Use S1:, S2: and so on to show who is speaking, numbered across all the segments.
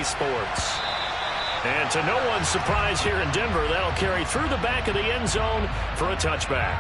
S1: Sports. And to no one's surprise here in Denver, that'll carry through the back of the end zone for a touchback.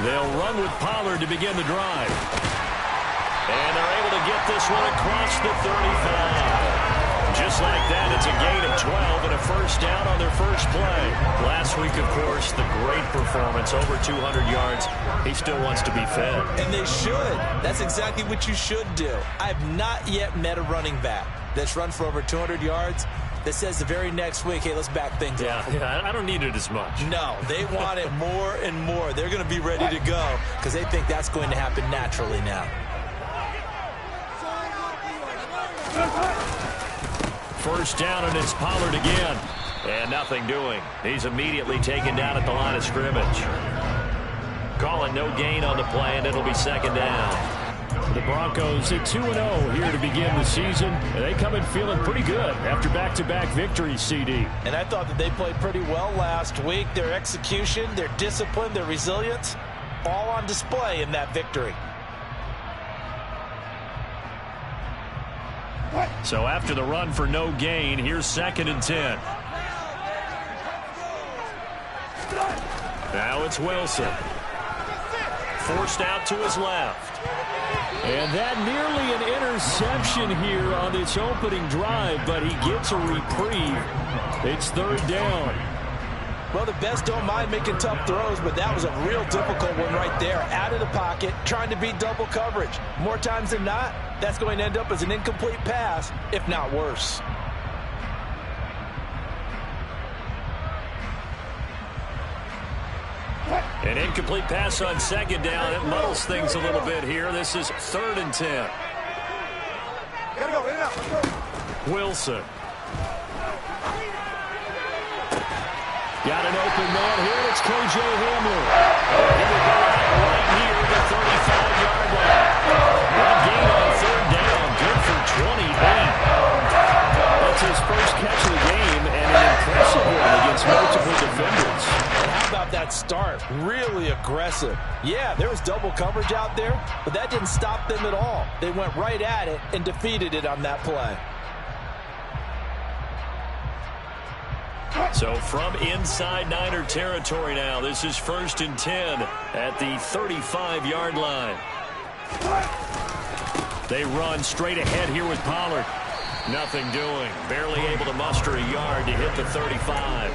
S1: They'll run with Pollard to begin the drive. And they're able to get this one across the 35. Just like that, it's a gain of 12 and a first down on their first play. Last week, of course, the great performance, over 200 yards. He still wants to be fed.
S2: And they should. That's exactly what you should do. I've not yet met a running back that's run for over 200 yards that says the very next week, hey, let's back things up.
S1: Yeah, I don't need it as much.
S2: No, they want it more and more. They're going to be ready to go because they think that's going to happen naturally now.
S1: First down, and it's Pollard again. And nothing doing. He's immediately taken down at the line of scrimmage. Calling no gain on the play, and it'll be second down.
S3: The Broncos at 2-0 here to begin the season. And they come in feeling pretty good after back-to-back victories, CD.
S2: And I thought that they played pretty well last week. Their execution, their discipline, their resilience, all on display in that victory.
S1: So after the run for no gain, here's 2nd and 10. Now it's Wilson. Forced out to his left.
S3: And that nearly an interception here on this opening drive, but he gets a reprieve. It's 3rd down.
S2: Well, the best don't mind making tough throws, but that was a real difficult one right there. Out of the pocket, trying to beat double coverage. More times than not, that's going to end up as an incomplete pass, if not worse.
S1: An incomplete pass on 2nd down. It muddles things a little bit here. This is 3rd and 10. Wilson.
S3: Got an open man here. It's K.J. Hamler.
S1: He will go out right near the 35-yard line. That gain on 3rd down. Good for 28.
S3: That's his first catch of the game and an impressive one against multiple defenders.
S2: How about that start? Really aggressive. Yeah, there was double coverage out there, but that didn't stop them at all. They went right at it and defeated it on that play.
S1: So from inside Niner territory now, this is 1st and 10 at the 35-yard line. They run straight ahead here with Pollard. Nothing doing. Barely able to muster a yard to hit the 35.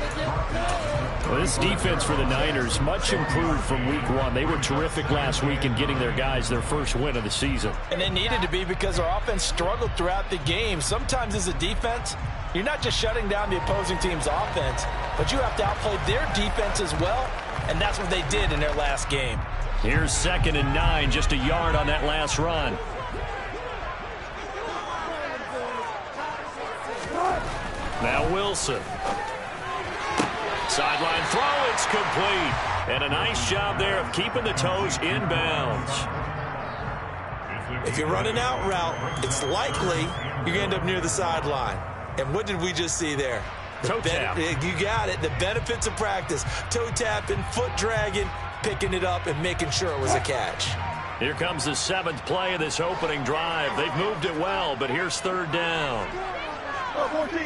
S3: Well, this defense for the Niners, much improved from week 1. They were terrific last week in getting their guys their first win of the season.
S2: And they needed to be because our offense struggled throughout the game. Sometimes as a defense, you're not just shutting down the opposing team's offense, but you have to outplay their defense as well, and that's what they did in their last game.
S1: Here's 2nd and 9, just a yard on that last run. Now Wilson. Sideline throw, it's complete. And a nice job there of keeping the toes inbounds.
S2: If you're running out route, it's likely you're going to end up near the sideline. And what did we just see there?
S1: Toe tap.
S2: You got it. The benefits of practice. Toe tapping, foot dragging, picking it up, and making sure it was a catch.
S1: Here comes the 7th play of this opening drive. They've moved it well, but here's 3rd down.
S4: 14.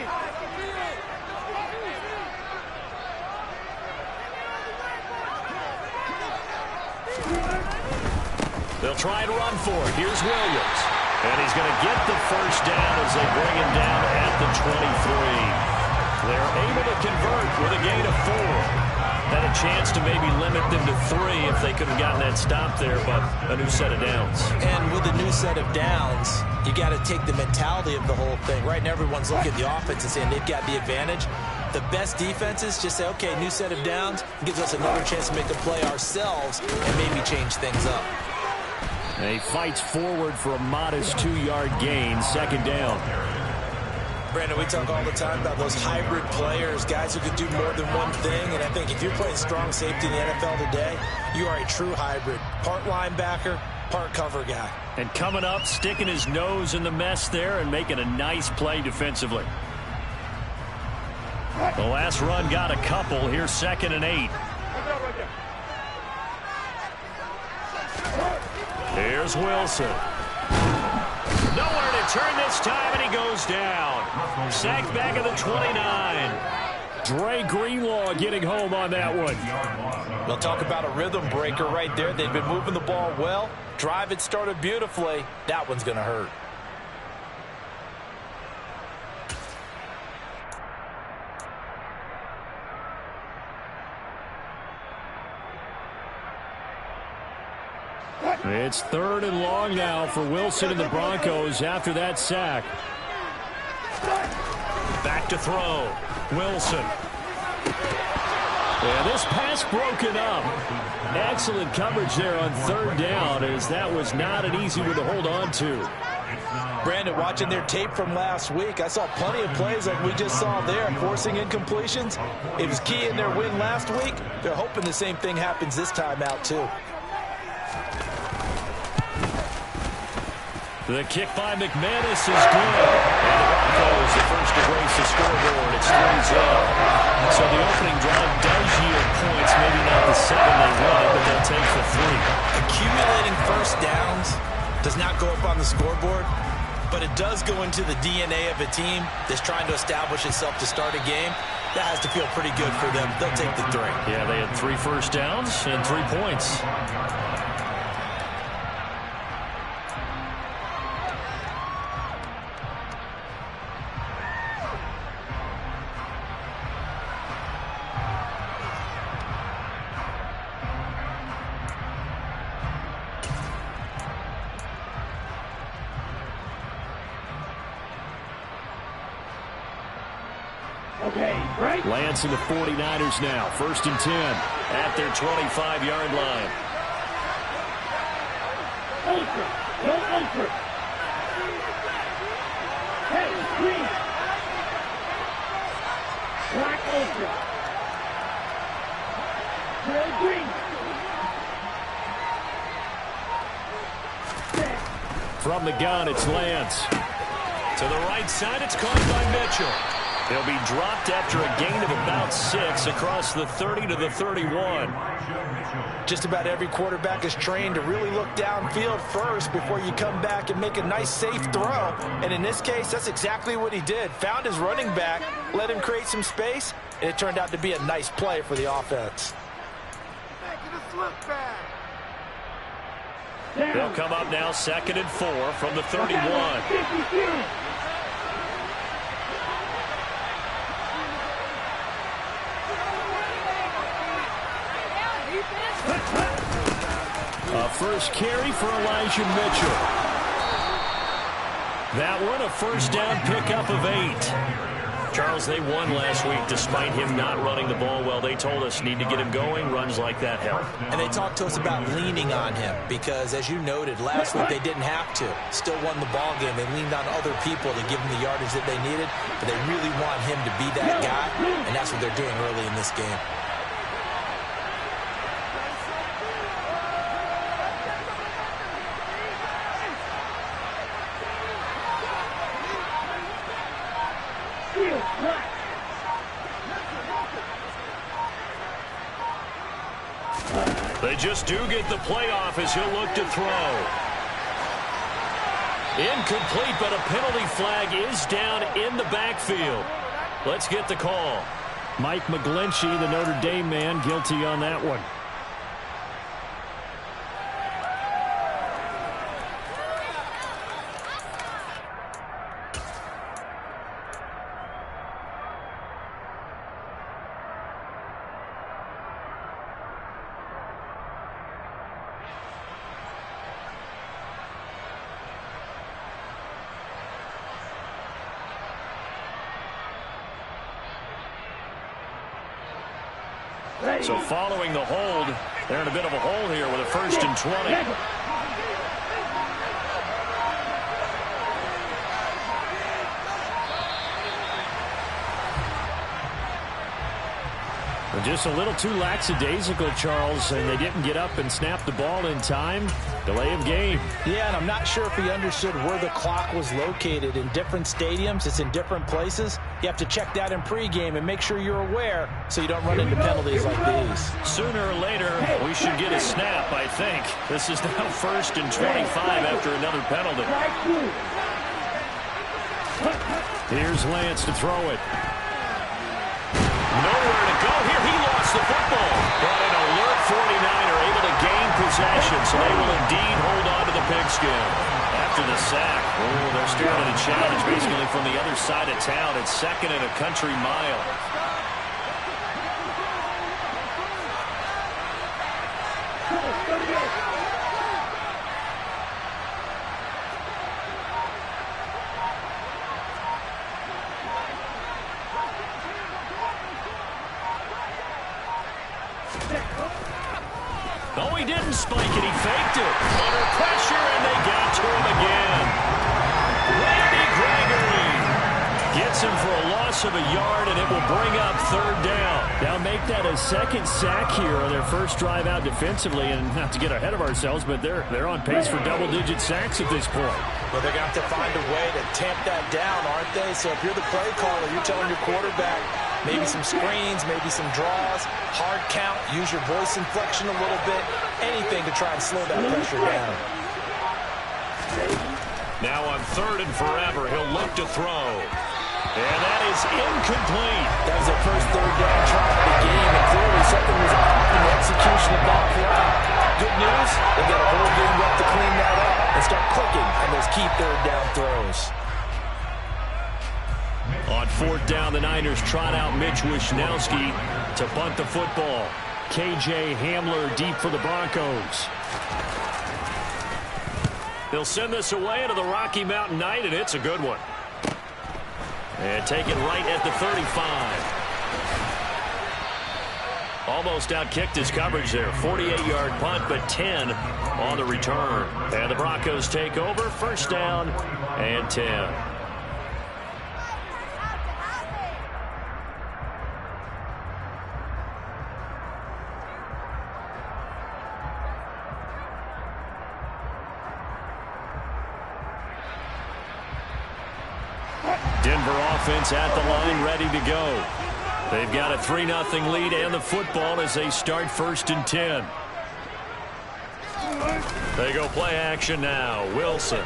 S1: They'll try and run for it. Here's Williams. And he's going to get the first down as they bring him down at the 23. They're able to convert with a gain of 4.
S3: Had a chance to maybe limit them to 3 if they could have gotten that stop there, but a new set of downs.
S2: And with a new set of downs, you got to take the mentality of the whole thing. Right now, everyone's looking at the offense and saying they've got the advantage. The best defenses just say, okay, new set of downs, gives us another chance to make a play ourselves and maybe change things up.
S3: And he fights forward for a modest 2-yard gain, second down.
S2: Brandon, we talk all the time about those hybrid players, guys who can do more than one thing. And I think if you're playing strong safety in the NFL today, you are a true hybrid. Part linebacker, part cover guy.
S3: And coming up, sticking his nose in the mess there and making a nice play defensively. The last run got a couple. Here's 2nd and 8. Here's Wilson. Nowhere to turn this time, and he goes down. Sacked back at the 29. Dre Greenlaw getting home on that one.
S2: They'll talk about a rhythm breaker right there. They've been moving the ball well. Drive it started beautifully. That one's going to hurt.
S3: It's 3rd and long now for Wilson and the Broncos after that sack. Back to throw. Wilson. Yeah, this pass broken up. Excellent coverage there on 3rd down, as that was not an easy one to hold on to.
S2: Brandon, watching their tape from last week, I saw plenty of plays like we just saw there, forcing incompletions. It was key in their win last week. They're hoping the same thing happens this time out, too.
S3: The kick by McManus is good. And the Broncos, the first to grace the scoreboard. It's 3-0. So the opening drive does yield points. Maybe not the 7 they wanted, but they'll take the 3.
S2: Accumulating first downs does not go up on the scoreboard, but it does go into the DNA of a team that's trying to establish itself to start a game. That has to feel pretty good for them. They'll take the 3.
S3: Yeah, they had 3 first downs and 3 points. Lance and the 49ers now. 1st and 10 at their 25-yard line.
S4: Ultra. Go ultra. Hey, green. Black ultra. Trail green.
S3: From the gun, it's Lance. To the right side, it's caught by Mitchell. He'll be dropped after a gain of about 6 across the 30 to the 31.
S2: Just about every quarterback is trained to really look downfield first before you come back and make a nice, safe throw. And in this case, that's exactly what he did. Found his running back, let him create some space, and it turned out to be a nice play for the offense.
S3: They'll come up now 2nd and 4 from the 31. A first carry for Elijah Mitchell. That one, a first down pickup of 8. Charles, they won last week despite him not running the ball well. They told us need to get him going. Runs like that help.
S2: And they talked to us about leaning on him because, as you noted, last week they didn't have to. Still won the ball game. They leaned on other people to give them the yardage that they needed, but they really want him to be that guy, and that's what they're doing early in this game.
S3: They just do get the playoff as he'll look to throw. Incomplete, but a penalty flag is down in the backfield. Let's get the call. Mike McGlinchey, the Notre Dame man, guilty on that one.
S1: So following the hold, they're in a bit of a hole here with a 1st and 20.
S3: Just a little too lackadaisical, Charles, and they didn't get up and snap the ball in time. Delay of game.
S2: Yeah, and I'm not sure if he understood where the clock was located. In different stadiums, it's in different places. You have to check that in pregame and make sure you're aware so you don't run into penalties like these.
S1: Sooner or later, we should get a snap, I think. This is now 1st and 25 after another penalty.
S3: Here's Lance to throw it.
S1: Nowhere to go here. He lost the football. But an alert 49 are able to gain possession, so they will indeed hold on to the pigskin. After the sack, they're staring at a challenge basically from the other side of town. It's 2nd and a country mile. No, he didn't spike it. He faked it. Under pressure, and they got to him again. Randy Gregory gets him for a loss of a yard, and it will bring up 3rd down.
S3: Now make that a 2nd sack here on their first drive out defensively, and not to get ahead of ourselves, but they're on pace for double-digit sacks at this point.
S2: Well, they're going to have to find a way to tamp that down, aren't they? So if you're the play caller, you're telling your quarterback maybe some screens, maybe some draws, hard count, use your voice inflection a little bit, anything to try and slow that pressure down.
S1: Now on 3rd and forever, he'll look to throw. And that is incomplete.
S2: That was their first 3rd down try of the game, and clearly something was off in the execution of that play. Good news, they've got a whole game left to clean that up and start clicking on those key 3rd down throws.
S1: On 4th down, the Niners trot out Mitch Wishnowski to punt the football.
S3: KJ Hamler deep for the Broncos.
S1: They'll send this away into the Rocky Mountain Night, and it's a good one. And take it right at the 35. Almost outkicked his coverage there. 48-yard punt, but 10 on the return. And the Broncos take over. 1st down and 10. Denver offense at the line, ready to go. They've got a 3-0 lead and the football as they start 1st and 10. They go play action now. Wilson.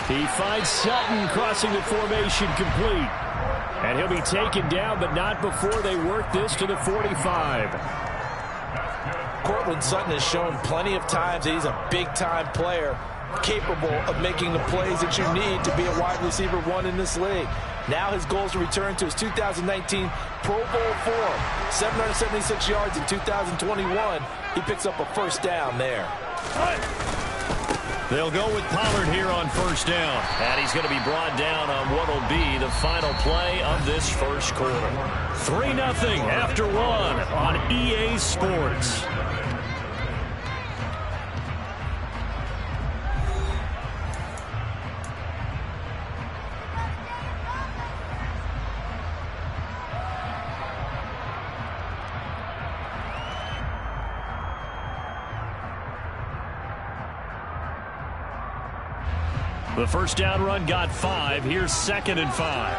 S3: He finds Sutton crossing the formation complete. And he'll be taken down, but not before they work this to the 45.
S2: Cortland Sutton has shown plenty of times that he's a big-time player, capable of making the plays that you need to be a wide receiver 1 in this league. Now his goal is to return to his 2019 Pro Bowl form. 776 yards in 2021. He picks up a 1st down there.
S1: They'll go with Pollard here on 1st down. And he's going to be brought down on what will be the final play of this 1st quarter. 3-0 after 1 on EA Sports. The 1st down run got 5. Here's 2nd and 5.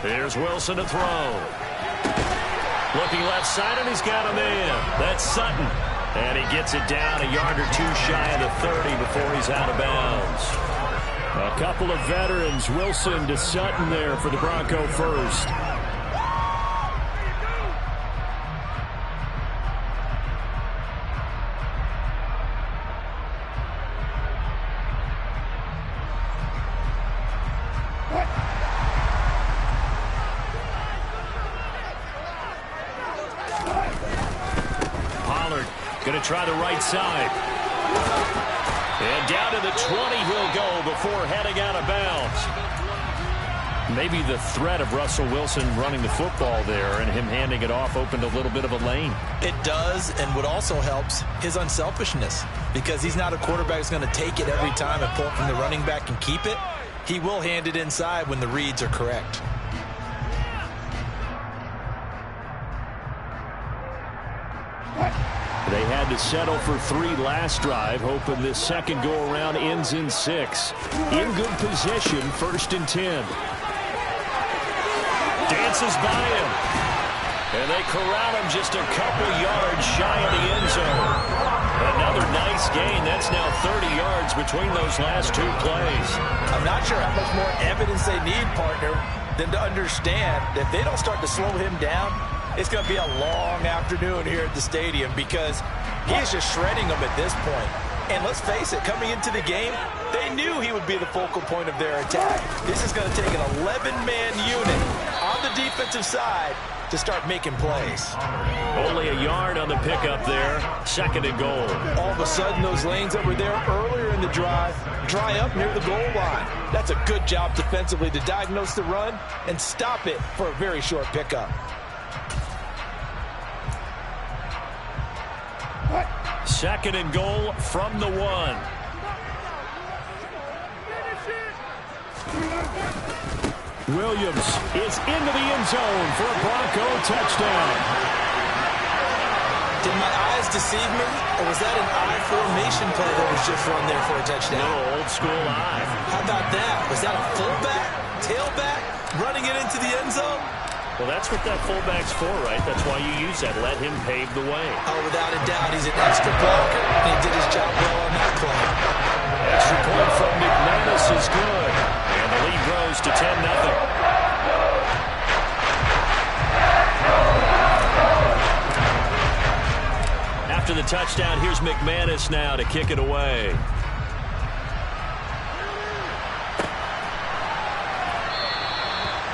S1: Here's Wilson to throw. Looking left side, and he's got a man. That's Sutton. And he gets it down a yard or 2 shy of the 30 before he's out of bounds.
S3: A couple of veterans, Wilson to Sutton there for the Bronco 1st.
S1: Going to try the right side. And down to the 20 he'll go before heading out of bounds.
S3: Maybe the threat of Russell Wilson running the football there and him handing it off opened a little bit of a lane.
S2: It does, and what also helps, his unselfishness. Because he's not a quarterback who's going to take it every time and pull it from the running back and keep it. He will hand it inside when the reads are correct.
S3: They had to settle for 3 last drive, hoping this second go-around ends in 6. In good position, 1st and 10. Dances by him.
S1: And they corral him just a couple yards shy of the end zone. Another nice gain. That's now 30 yards between those last 2 plays.
S2: I'm not sure how much more evidence they need, partner, than to understand that if they don't start to slow him down, it's going to be a long afternoon here at the stadium because he is just shredding them at this point. And let's face it, coming into the game, they knew he would be the focal point of their attack. This is going to take an 11-man unit on the defensive side to start making plays.
S1: Only a yard on the pickup there. 2nd and goal.
S2: All of a sudden, those lanes that were there earlier in the drive dry up near the goal line. That's a good job defensively to diagnose the run and stop it for a very short pickup.
S1: 2nd and goal from the 1.
S3: Williams is into the end zone for a Bronco touchdown.
S2: Did my eyes deceive me, or was that an I formation play that was just run there for a touchdown?
S1: No, old school I.
S2: How about that? Was that a fullback, tailback, running it into the end zone?
S1: Well, that's what that fullback's for, right? That's why you use that. Let him pave the way.
S2: Oh, without a doubt, he's an extra blocker, and he did his job well on that play.
S1: Extra point from McManus is good. And the lead grows to 10-0. After the touchdown, here's McManus now to kick it away.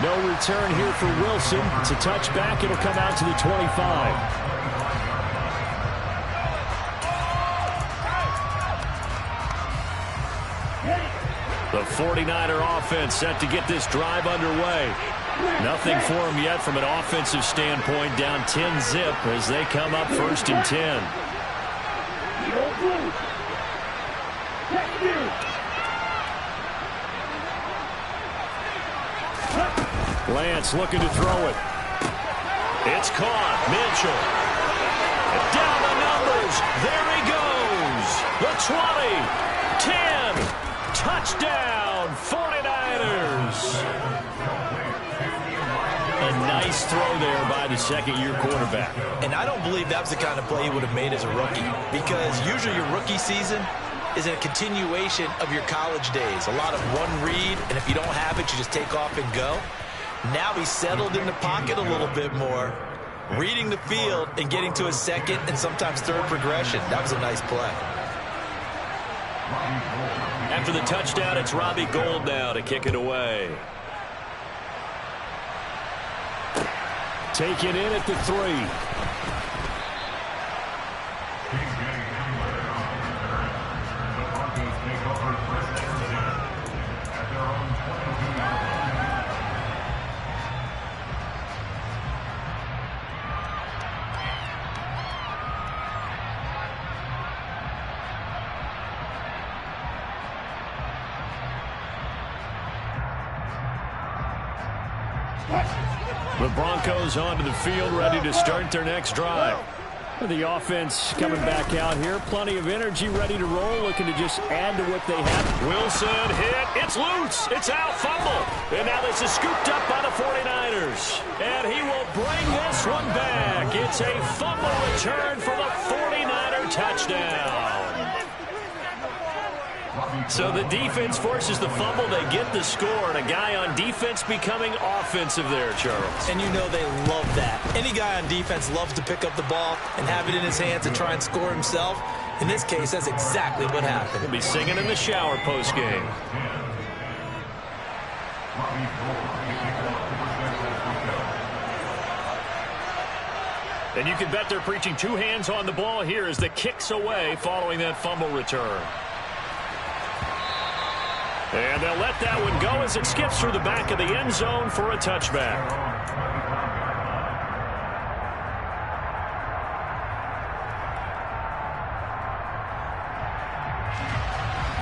S3: No return here for Wilson. It's a touchback. It'll come out to the 25.
S1: The 49er offense set to get this drive underway. Nothing for them yet from an offensive standpoint. Down 10-zip as they come up 1st and 10.
S3: Lance looking to throw it.
S1: It's caught. Mitchell. Down the numbers. There he goes. The 20. 10. Touchdown. 49ers. A nice throw there by the second-year quarterback.
S2: And I don't believe that was the kind of play he would have made as a rookie, because usually your rookie season is a continuation of your college days. A lot of one read, and if you don't have it, you just take off and go. Now he's settled in the pocket a little bit more, reading the field and getting to his second and sometimes third progression. That was a nice play.
S1: After the touchdown, it's Robbie Gould now to kick it away.
S3: Taken in at the 3.
S1: The Broncos onto the field, ready to start their next drive.
S3: The offense coming back out here. Plenty of energy, ready to roll, looking to just add to what they have.
S1: Wilson hit. It's loose. It's out. Fumble. And now this is scooped up by the 49ers. And he will bring this one back. It's a fumble return for the 49er touchdown. So the defense forces the fumble. They get the score, and a guy on defense becoming offensive there, Charles.
S2: And you know they love that. Any guy on defense loves to pick up the ball and have it in his hands and try and score himself. In this case, that's exactly what happened.
S1: He'll be singing in the shower post-game. And you can bet they're preaching 2 hands on the ball here as the kick's away following that fumble return. And they'll let that one go as it skips through the back of the end zone for a touchback.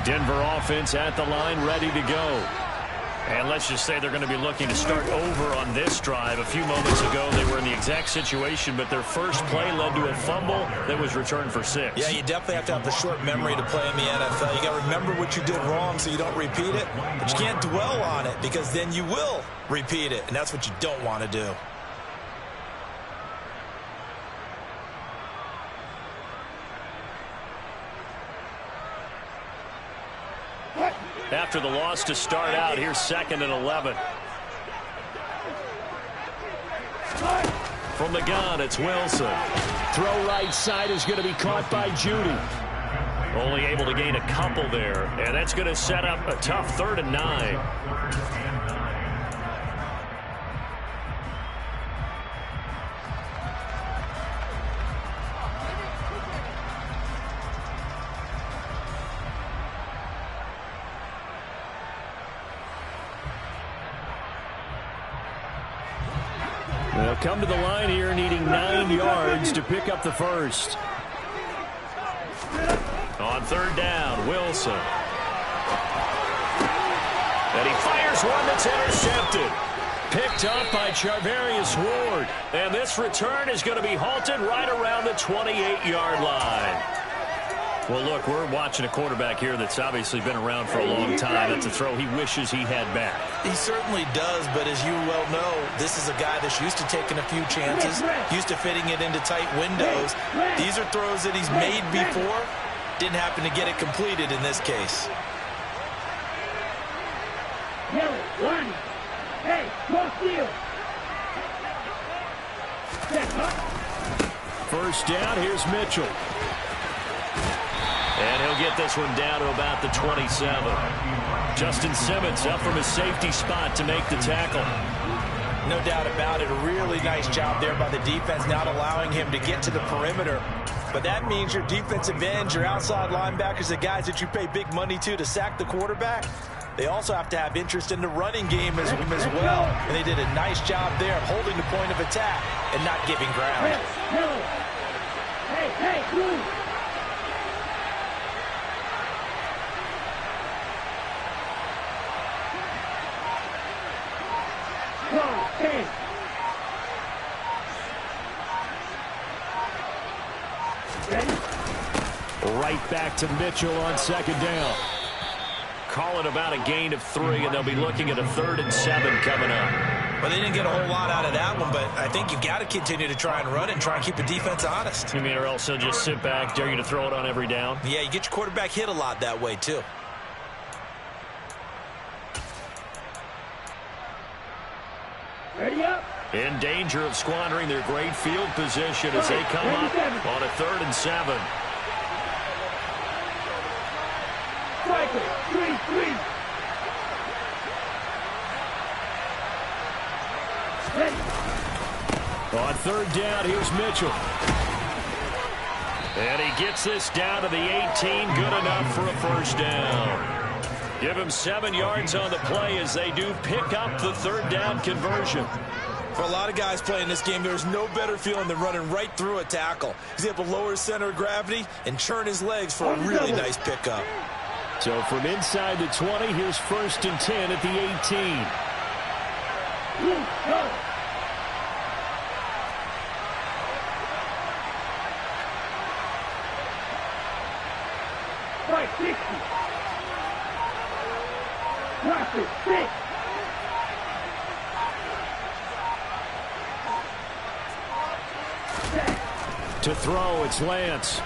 S1: Denver offense at the line, ready to go. And let's just say they're going to be looking to start over on this drive. A few moments ago, they were in the exact situation, but their first play led to a fumble that was returned for 6.
S2: Yeah, you definitely have to have the short memory to play in the NFL. You got to remember what you did wrong so you don't repeat it, but you can't dwell on it because then you will repeat it, and that's what you don't want to do.
S1: After the loss to start out, here's 2nd and 11. From the gun, it's Wilson. Throw right side is going to be caught by Judy. Only able to gain a couple there, and that's going to set up a tough 3rd and 9. They'll come to the line here needing 9 yards to pick up the first. On 3rd down, Wilson. And he fires one that's intercepted. Picked up by Charvarius Ward. And this return is going to be halted right around the 28-yard line. Well, look, we're watching a quarterback here that's obviously been around for a long time. That's a throw he wishes he had back.
S2: He certainly does, but as you well know, this is a guy that's used to taking a few chances, used to fitting it into tight windows. These are throws that he's made before. Didn't happen to get it completed in this case.
S4: One. Hey, cross field.
S1: First down, here's Mitchell. And he'll get this one down to about the 27. Justin Simmons up from his safety spot to make the tackle.
S2: No doubt about it. A really nice job there by the defense, not allowing him to get to the perimeter. But that means your defensive ends, your outside linebackers, the guys that you pay big money to sack the quarterback, they also have to have interest in the running game as well. And they did a nice job there of holding the point of attack and not giving ground.
S4: Hey, move.
S1: Right back to Mitchell on 2nd down. Call it about a gain of 3, and they'll be looking at a 3rd and 7 coming up.
S2: Well, they didn't get a whole lot out of that one, but I think you got to continue to try and run it and try and keep the defense honest.
S1: You mean or else they'll just sit back, dare you to throw it on every down?
S2: Yeah, you get your quarterback hit a lot that way, too.
S4: Ready up.
S1: In danger of squandering their great field position as they come up on a 3rd and 7.
S4: Striker, 3-3.
S1: On 3rd down, here's Mitchell. And he gets this down to the 18, good enough for a first down. Give him 7 yards on the play as they do pick up the 3rd down conversion.
S2: For a lot of guys playing this game, there's no better feeling than running right through a tackle. He's able to lower his center of gravity and churn his legs for a really nice pickup.
S1: So from inside the 20, here's 1st and 10 at the 18.
S4: Go. Right, 60. Drop it, 6.
S1: To throw, it's Lance.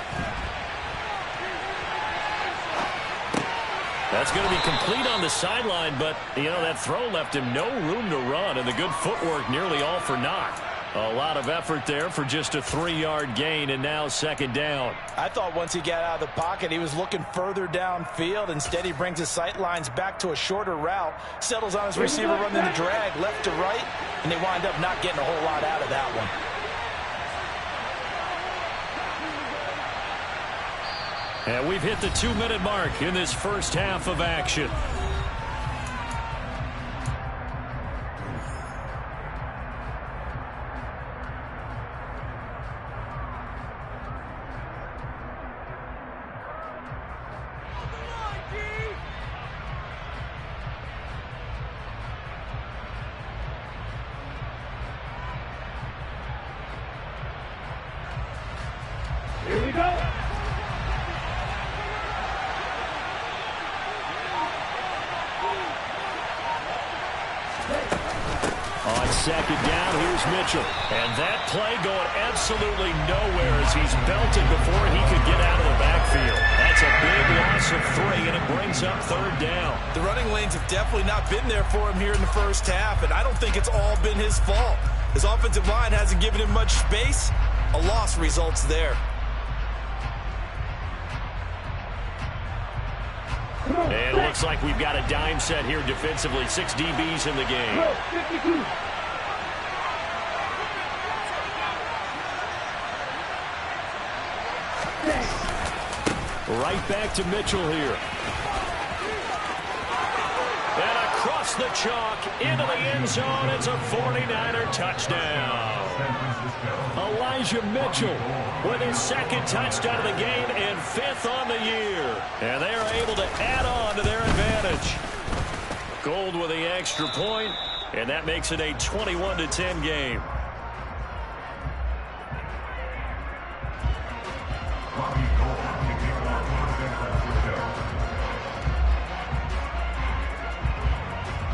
S1: That's going to be complete on the sideline, but, you know, that throw left him no room to run, and the good footwork nearly all for naught. A lot of effort there for just a 3-yard gain, and now 2nd down.
S2: I thought once he got out of the pocket, he was looking further downfield. Instead, he brings his sight lines back to a shorter route, settles on his receiver running the drag left to right, and they wind up not getting a whole lot out of that one.
S1: And we've hit the 2-minute mark in this first half of action.
S3: second down. Here's Mitchell.
S1: And that play going absolutely nowhere as he's belted before he could get out of the backfield. That's a big loss of 3, and it brings up third down.
S2: The running lanes have definitely not been there for him here in the first half, and I don't think it's all been his fault. His offensive line hasn't given him much space. A loss results there.
S1: And it looks like we've got a dime set here defensively. 6 DBs in the game.
S3: Right back to Mitchell here.
S1: And across the chalk into the end zone. It's a 49er touchdown.
S3: Elijah Mitchell
S1: With his second touchdown of the game and 5th on the year. And they are able to add on to their advantage. Gold with the extra point, and that makes it a 21-10 game.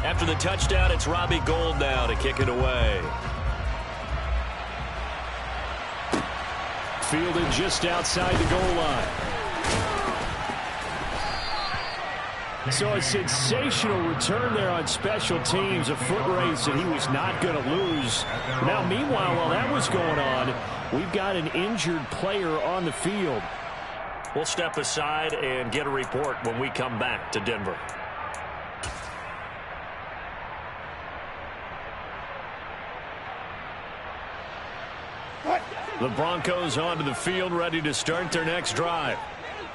S1: After the touchdown, it's Robbie Gould now to kick it away.
S3: Fielded just outside the goal line. So a sensational return there on special teams, a foot race that he was not going to lose. Now, meanwhile, while that was going on, we've got an injured player on the field.
S1: We'll step aside and get a report when we come back to Denver. The Broncos onto the field, ready to start their next drive.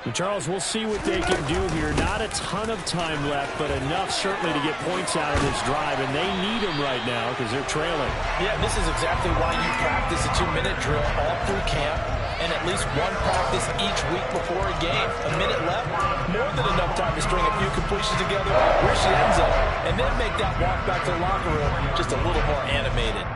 S3: And Charles, we'll see what they can do here. Not a ton of time left, but enough certainly to get points out of this drive, and they need them right now because they're trailing.
S2: Yeah, this is exactly why you practice a 2-minute drill all through camp and at least one practice each week before a game. A minute left, more than enough time to string a few completions together, reach the end zone, and then make that walk back to the locker room just a little more animated.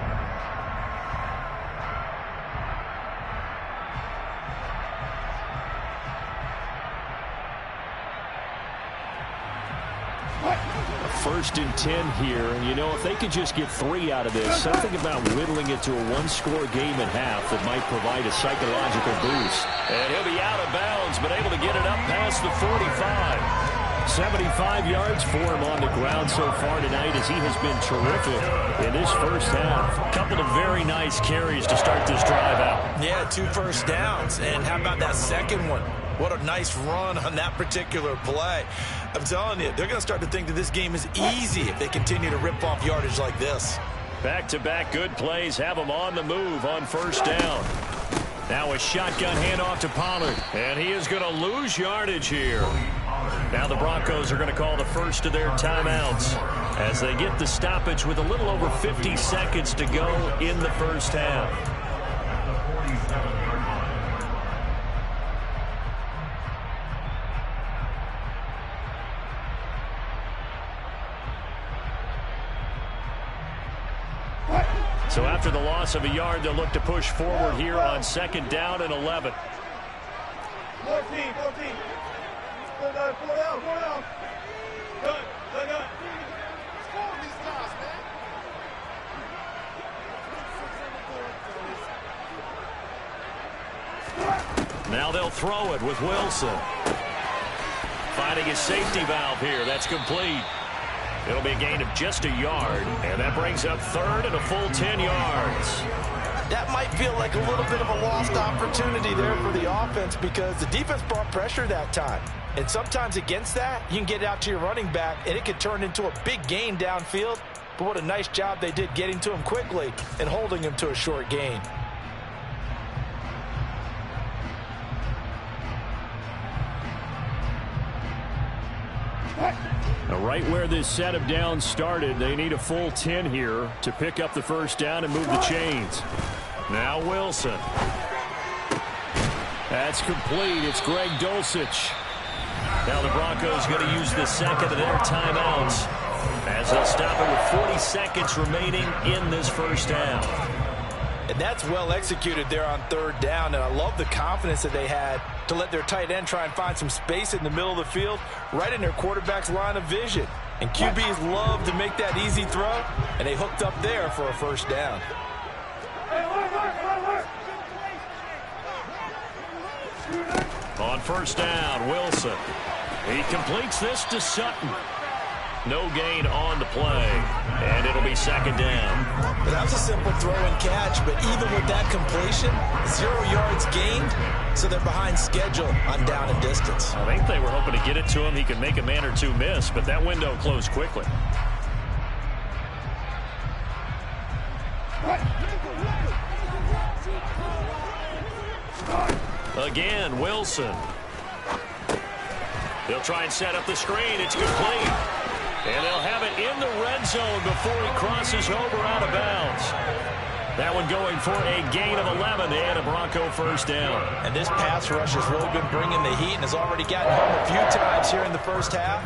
S3: First and 10 here, and you know, if they could just get 3 out of this, something about whittling it to a 1-score game at half that might provide a psychological boost.
S1: And he'll be out of bounds, but able to get it up past the 45.
S3: 75 yards for him on the ground so far tonight as he has been terrific in this first half.
S1: A couple of very nice carries to start this drive out.
S2: Yeah, 2 first downs, and how about that second one? What a nice run on that particular play. I'm telling you, they're going to start to think that this game is easy if they continue to rip off yardage like this.
S1: Back-to-back good plays have them on the move on first down. Now a shotgun handoff to Pollard, and he is going to lose yardage here. Now the Broncos are going to call the first of their timeouts as they get the stoppage with a little over 50 seconds to go in the first half. So after the loss of a yard, they'll look to push forward here on second down and 11.
S4: 14. Go down. Good.
S1: Now they'll throw it with Wilson. Finding his safety valve here. That's complete. It'll be a gain of just a yard, and that brings up third and a full 10 yards.
S2: That might feel like a little bit of a lost opportunity there for the offense because the defense brought pressure that time. And sometimes against that, you can get out to your running back, and it could turn into a big gain downfield. But what a nice job they did getting to him quickly and holding him to a short gain.
S3: Now, right where this set of downs started, they need a full 10 here to pick up the first down and move the chains.
S1: Now Wilson.
S3: That's complete. It's Greg Dulcich.
S1: Now the Broncos going to use the second of their timeouts as they'll stop it with 40 seconds remaining in this first half.
S2: And that's well executed there on third down, and I love the confidence that they had to let their tight end try and find some space in the middle of the field, right in their quarterback's line of vision. And QBs love to make that easy throw, and they hooked up there for a first down.
S1: On first down, Wilson. He completes this to Sutton. No gain on the play, and it'll be second down.
S2: That was a simple throw and catch, but even with that completion, 0 yards gained, so they're behind schedule on down and distance.
S1: I think they were hoping to get it to him. He could make a man or two miss, but that window closed quickly. Again, Wilson. They'll try and set up the screen. It's complete. And they'll have it in the red zone before he crosses over out of bounds. That one going for a gain of 11 and a Bronco first down.
S2: And this pass rush has really been bringing the heat and has already gotten home a few times here in the first half.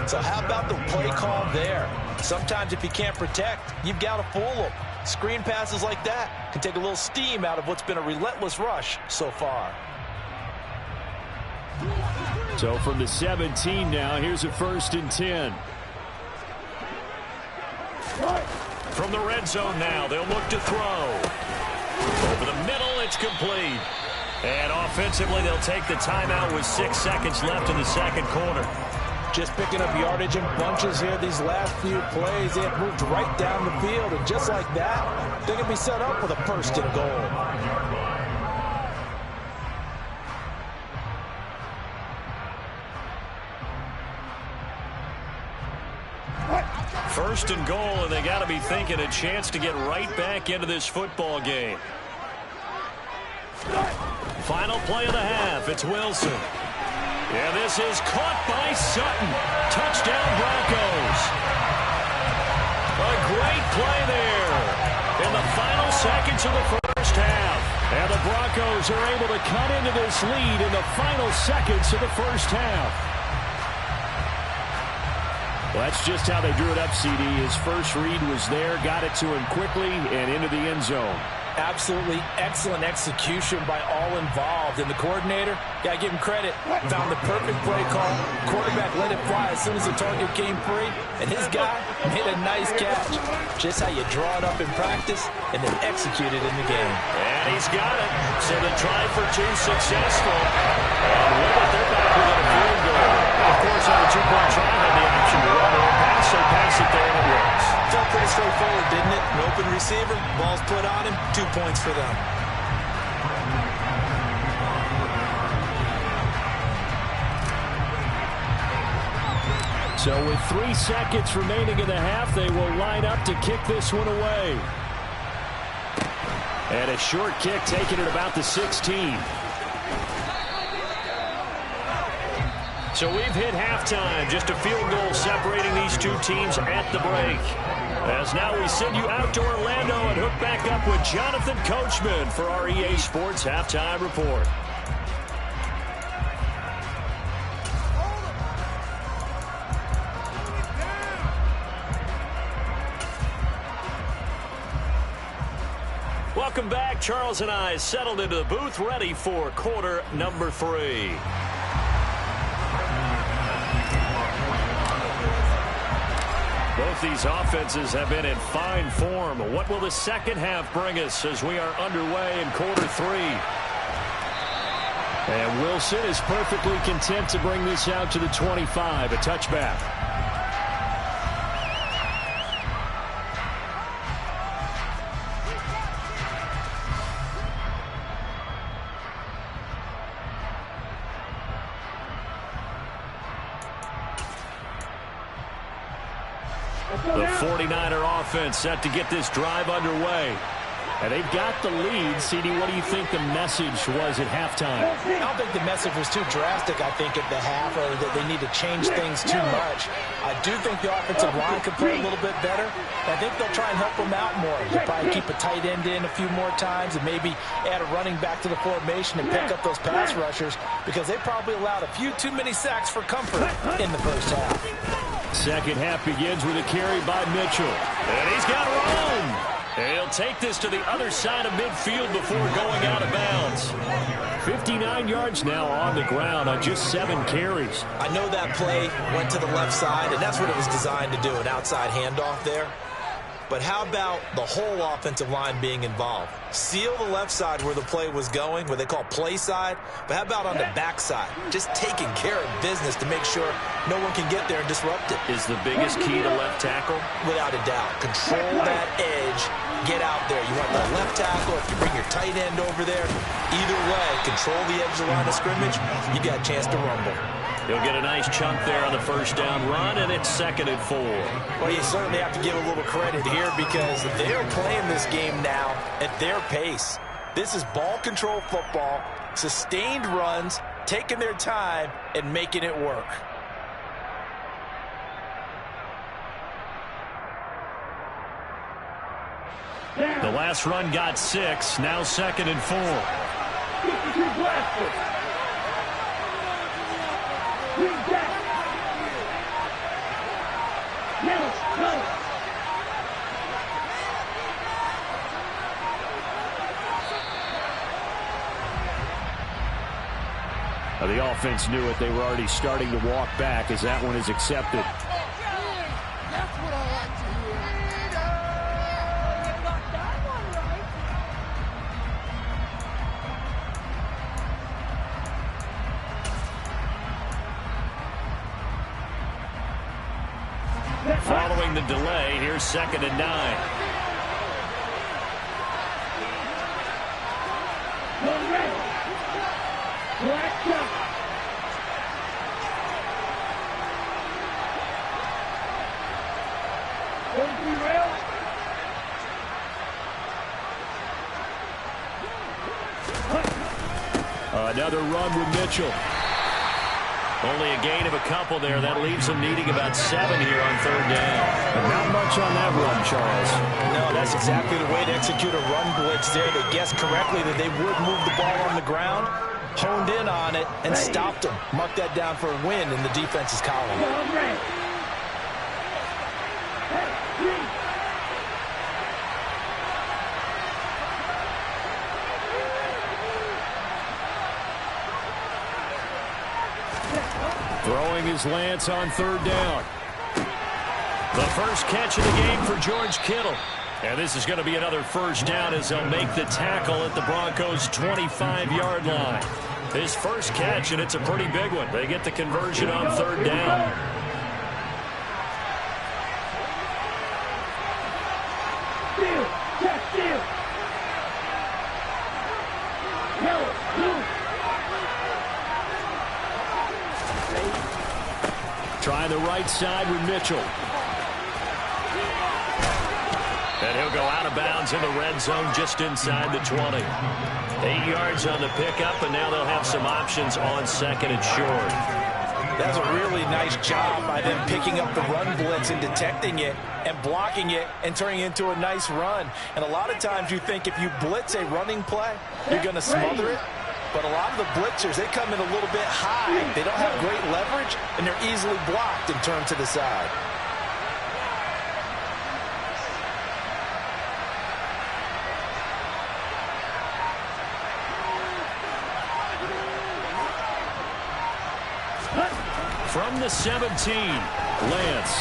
S2: So how about the play call there? Sometimes if you can't protect, you've got to fool them. Screen passes like that can take a little steam out of what's been a relentless rush so far.
S3: So from the 17 now, here's a 1st and 10.
S1: From the red zone now, they'll look to throw. Over the middle, it's complete. And offensively, they'll take the timeout with 6 seconds left in the second quarter.
S2: Just picking up yardage in bunches here these last few plays. They have moved right down the field, and just like that, they can be set up with a 1st and goal.
S1: First and goal, and they got to be thinking a chance to get right back into this football game. Final play of the half. It's Wilson. Yeah, this is caught by Sutton. Touchdown, Broncos. A great play there in the final seconds of the first half. And the Broncos are able to cut into this lead in the final seconds of the first half.
S3: Well, that's just how they drew it up, CD. His first read was there, got it to him quickly, and into the end zone.
S2: Absolutely excellent execution by all involved. And the coordinator, got to give him credit, found the perfect play call. Quarterback let it fly as soon as the target came free. And his guy made a nice catch. Just how you draw it up in practice and then execute it in the game.
S1: And he's got it. So the try for 2 successful. And with it, they're back within a field goal. Of course, on the 2-point try, had the option to run or pass, so pass it there and it works.
S2: Felt pretty straightforward, didn't it? An open receiver, ball's put on him, 2 points for them.
S3: So with 3 seconds remaining in the half, they will line up to kick this one away. And a short kick taken at about the 16.
S1: So we've hit halftime. Just a field goal separating these two teams at the break. As now we send you out to Orlando and hook back up with Jonathan Coachman for our EA Sports Halftime Report. Welcome back. Charles and I settled into the booth, ready for quarter number 3. Both these offenses have been in fine form. What will the second half bring us as we are underway in quarter 3?
S3: And Wilson is perfectly content to bring this out to the 25, a touchback.
S1: The 49er offense set to get this drive underway.
S3: And they've got the lead. CD, what do you think the message was at halftime?
S2: I don't think the message was too drastic, I think, at the half, or that they need to change things too much. I do think the offensive line could play a little bit better. I think they'll try and help them out more. They'll probably keep a tight end in a few more times and maybe add a running back to the formation and pick up those pass rushers, because they probably allowed a few too many sacks for comfort in the first half.
S3: Second half begins with a carry by Mitchell. And he's got room. And he'll take this to the other side of midfield before going out of bounds. 59 yards now on the ground on just 7 carries.
S2: I know that play went to the left side, and that's what it was designed to do, an outside handoff there. But how about the whole offensive line being involved? Seal the left side where the play was going, what they call play side. But how about on the back side? Just taking care of business to make sure no one can get there and disrupt it.
S3: Is the biggest key to left tackle?
S2: Without a doubt. Control that edge. Get out there. You want the left tackle. If you bring your tight end over there, either way, control the edge of the line of scrimmage, you got a chance to rumble.
S3: He'll get a nice chunk there on the first down run, and it's 2nd and 4.
S2: Well, you certainly have to give a little credit here because they're playing this game now at their pace. This is ball control football, sustained runs, taking their time, and making it work.
S3: The last run got 6, now 2nd and 4. The offense knew it. They were already starting to walk back as that one is accepted.
S4: That's what I like to hear. You got that one right.
S3: Following the delay, here's 2nd and 9. Another run with Mitchell. Only a gain of a couple there. That leaves them needing about 7 here on 3rd down. And not much on that run, Charles.
S2: No, that's exactly the way to execute a run blitz there. They guessed correctly that they would move the ball on the ground, honed in on it, and stopped them. Mark that down for a win in the defense's column.
S3: Throwing his Lance on 3rd down. The first catch of the game for George Kittle. And this is going to be another first down as they'll make the tackle at the Broncos' 25-yard line. His first catch, and it's a pretty big one. They get the conversion on 3rd down. Trying the right side with Mitchell. And he'll go out of bounds in the red zone just inside the 20. 8 yards on the pickup, and now they'll have some options on 2nd and short.
S2: That's a really nice job by them picking up the run blitz and detecting it and blocking it and turning it into a nice run. And a lot of times you think if you blitz a running play, you're going to smother it. But a lot of the blitzers, they come in a little bit high. They don't have great leverage, and they're easily blocked and turned to the side.
S3: From the 17, Lance.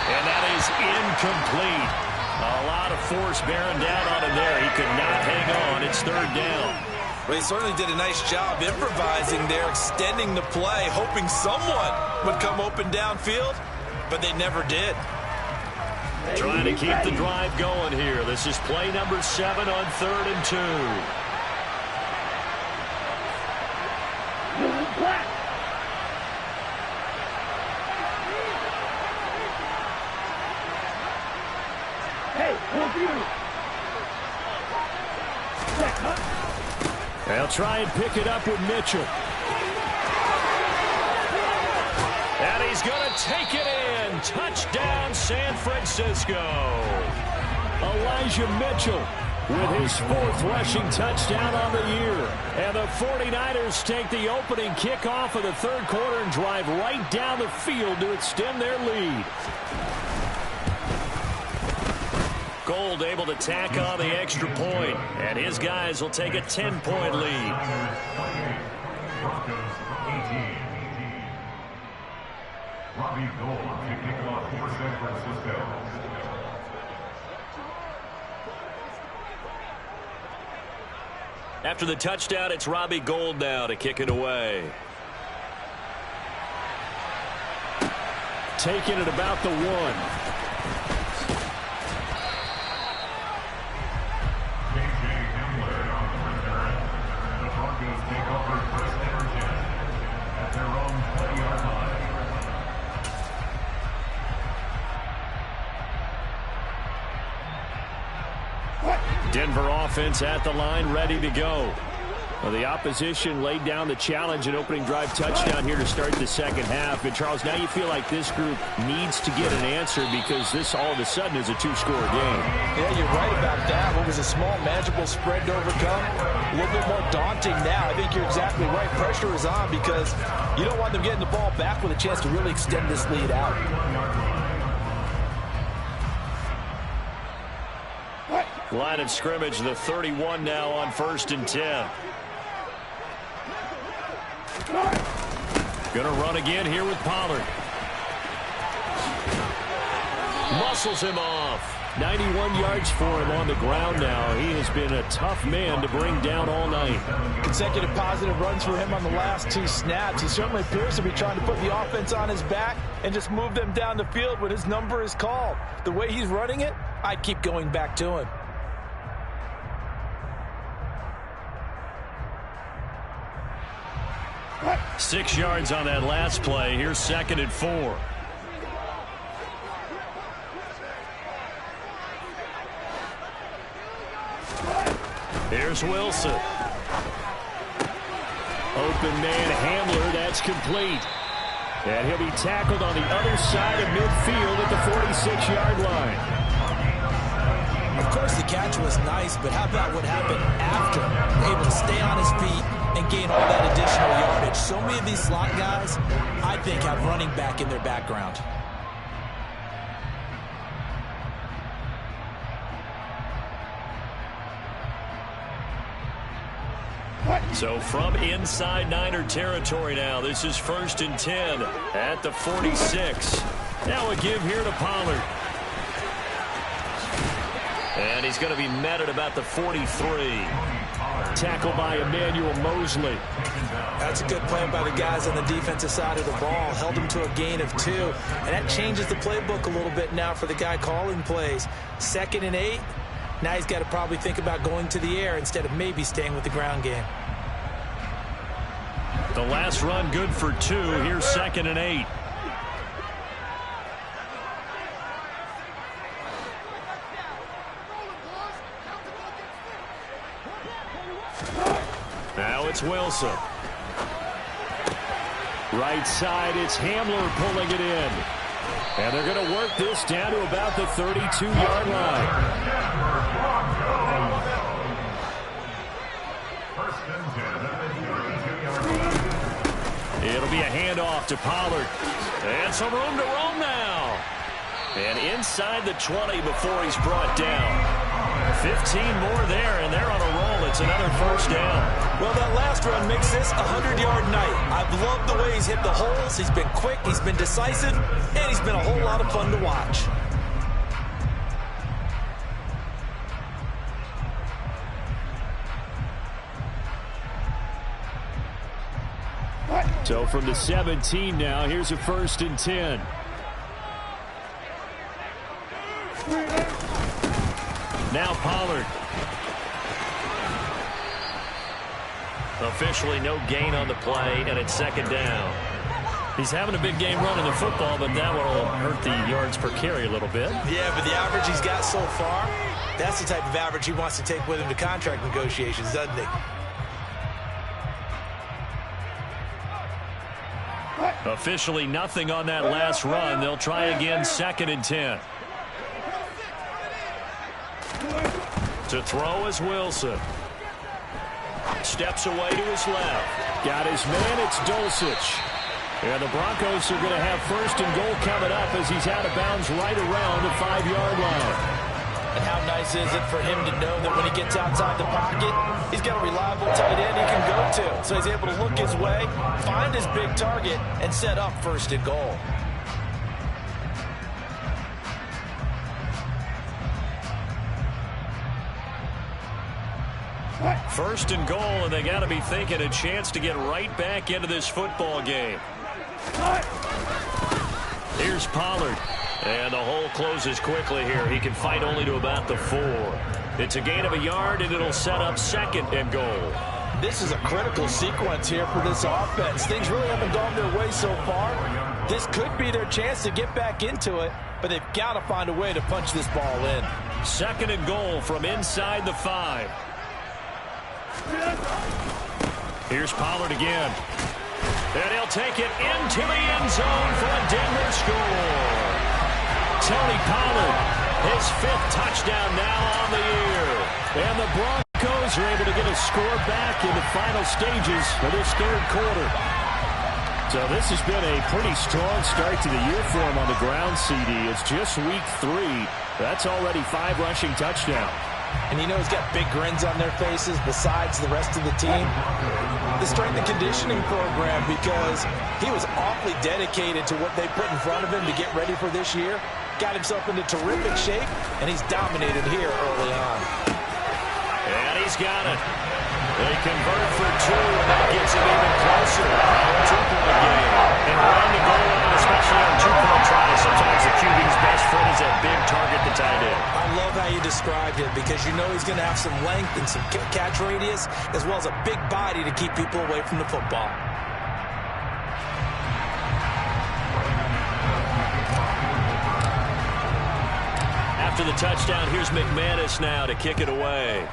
S3: And that is incomplete. A lot of force bearing down on him there. He could not hang on. It's 3rd down.
S2: Well, he certainly did a nice job improvising there, extending the play, hoping someone would come open downfield, but they never did.
S3: Trying to keep the drive going here. This is play number 7 on 3rd and 2. They'll try and pick it up with Mitchell. And he's going to take it in. Touchdown, San Francisco. Elijah Mitchell with his 4th rushing touchdown on the year. And the 49ers take the opening kickoff of the 3rd quarter and drive right down the field to extend their lead. Gold able to tack on the extra point, and his guys will take a 10-point lead.
S5: Robbie Gold to kick off for San Francisco.
S1: After the touchdown, it's Robbie Gold now to kick it away.
S3: Taking it about the 1.
S5: The Broncos take over first and 10 at their own 20-yard line.
S3: Denver offense at the line, ready to go. Well, the opposition laid down the challenge and opening drive touchdown here to start the second half. And, Charles, now you feel like this group needs to get an answer because this all of a sudden is a 2-score game.
S2: Yeah, you're right about that. What was a small, manageable spread to overcome, a little bit more daunting now. I think you're exactly right. Pressure is on because you don't want them getting the ball back with a chance to really extend this lead out.
S1: Line of scrimmage, the 31 now on 1st and 10.
S3: Gonna run again here with Pollard. Muscles him off. 91 yards for him on the ground now. He has been a tough man to bring down all night.
S2: Consecutive positive runs for him on the last 2 snaps. He certainly appears to be trying to put the offense on his back and just move them down the field when his number is called. The way he's running it, I'd keep going back to him.
S3: Six yards on that last play. Here's 2nd and 4. Here's Wilson. Open man Hamler. That's complete. And he'll be tackled on the other side of midfield at the 46-yard line.
S2: Of course, the catch was nice, but how about what happened after? Able to stay on his feet and gain all that additional yardage. So many of these slot guys, I think, have running back in their background.
S1: So from inside Niner territory now, this is 1st and 10 at the 46.
S3: Now a give here to Pollard.
S1: And he's going to be met at about the 43.
S3: Tackled by Emmanuel Mosley.
S2: That's a good play by the guys on the defensive side of the ball. Held him to a gain of 2. And that changes the playbook a little bit now for the guy calling plays. 2nd and 8. Now he's got to probably think about going to the air instead of maybe staying with the ground game.
S3: The last run good for 2. Here's 2nd and 8. Now it's Wilson. Right side, it's Hamler pulling it in. And they're going to work this down to about the 32-yard line. It'll be a handoff to Pollard. And some room to roam now. And inside the 20 before he's brought down. 15 more there, and they're on a roll. It's another 1st down.
S2: Well, that last run makes this a 100-yard night. I've loved the way he's hit the holes. He's been quick, he's been decisive, and he's been a whole lot of fun to watch.
S3: So from the 17 now, here's a 1st and 10. Now Pollard.
S1: Officially no gain on the play, and it's 2nd down. He's having a big game running the football, but that will hurt the yards per carry a little bit.
S2: Yeah, but the average he's got so far, that's the type of average he wants to take with him to contract negotiations, doesn't he?
S3: Officially nothing on that last run. They'll try again, 2nd and 10.
S1: To throw is Wilson. Steps away to his left.
S3: Got his man, it's Dulcich. And the Broncos are going to have first and goal coming up as he's out of bounds right around the 5-yard line.
S2: And how nice is it for him to know that when he gets outside the pocket, he's got a reliable tight end he can go to. So he's able to look his way, find his big target, and set up first and goal.
S1: First and goal, and they got to be thinking a chance to get right back into this football game. Here's Pollard. And the hole closes quickly here. He can fight only to about the 4. It's a gain of a yard, and it'll set up second and goal.
S2: This is a critical sequence here for this offense. Things really haven't gone their way so far. This could be their chance to get back into it, but they've got to find a way to punch this ball in.
S1: Second and goal from inside the 5. Here's Pollard again. And he'll take it into the end zone for a Denver score. Tony Pollard, his 5th touchdown now on the year. And the Broncos are able to get a score back in the final stages of this third quarter.
S3: So this has been a pretty strong start to the year for him on the ground, CD. It's just week 3. That's already 5 rushing touchdowns.
S2: And you know he's got big grins on their faces besides the rest of the team. The strength and conditioning program, because he was awfully dedicated to what they put in front of him to get ready for this year. Got himself into terrific shape, and he's dominated here early on.
S1: And he's got it. They convert for 2, and that gets him even closer. A 2-point game. And around the goal line, especially on 2-point tries, sometimes the QB's best friend is that big target, the tight end.
S2: I love how you described it, because you know he's going to have some length and some catch radius, as well as a big body to keep people away from the football.
S1: After the touchdown, here's McManus now to kick it away.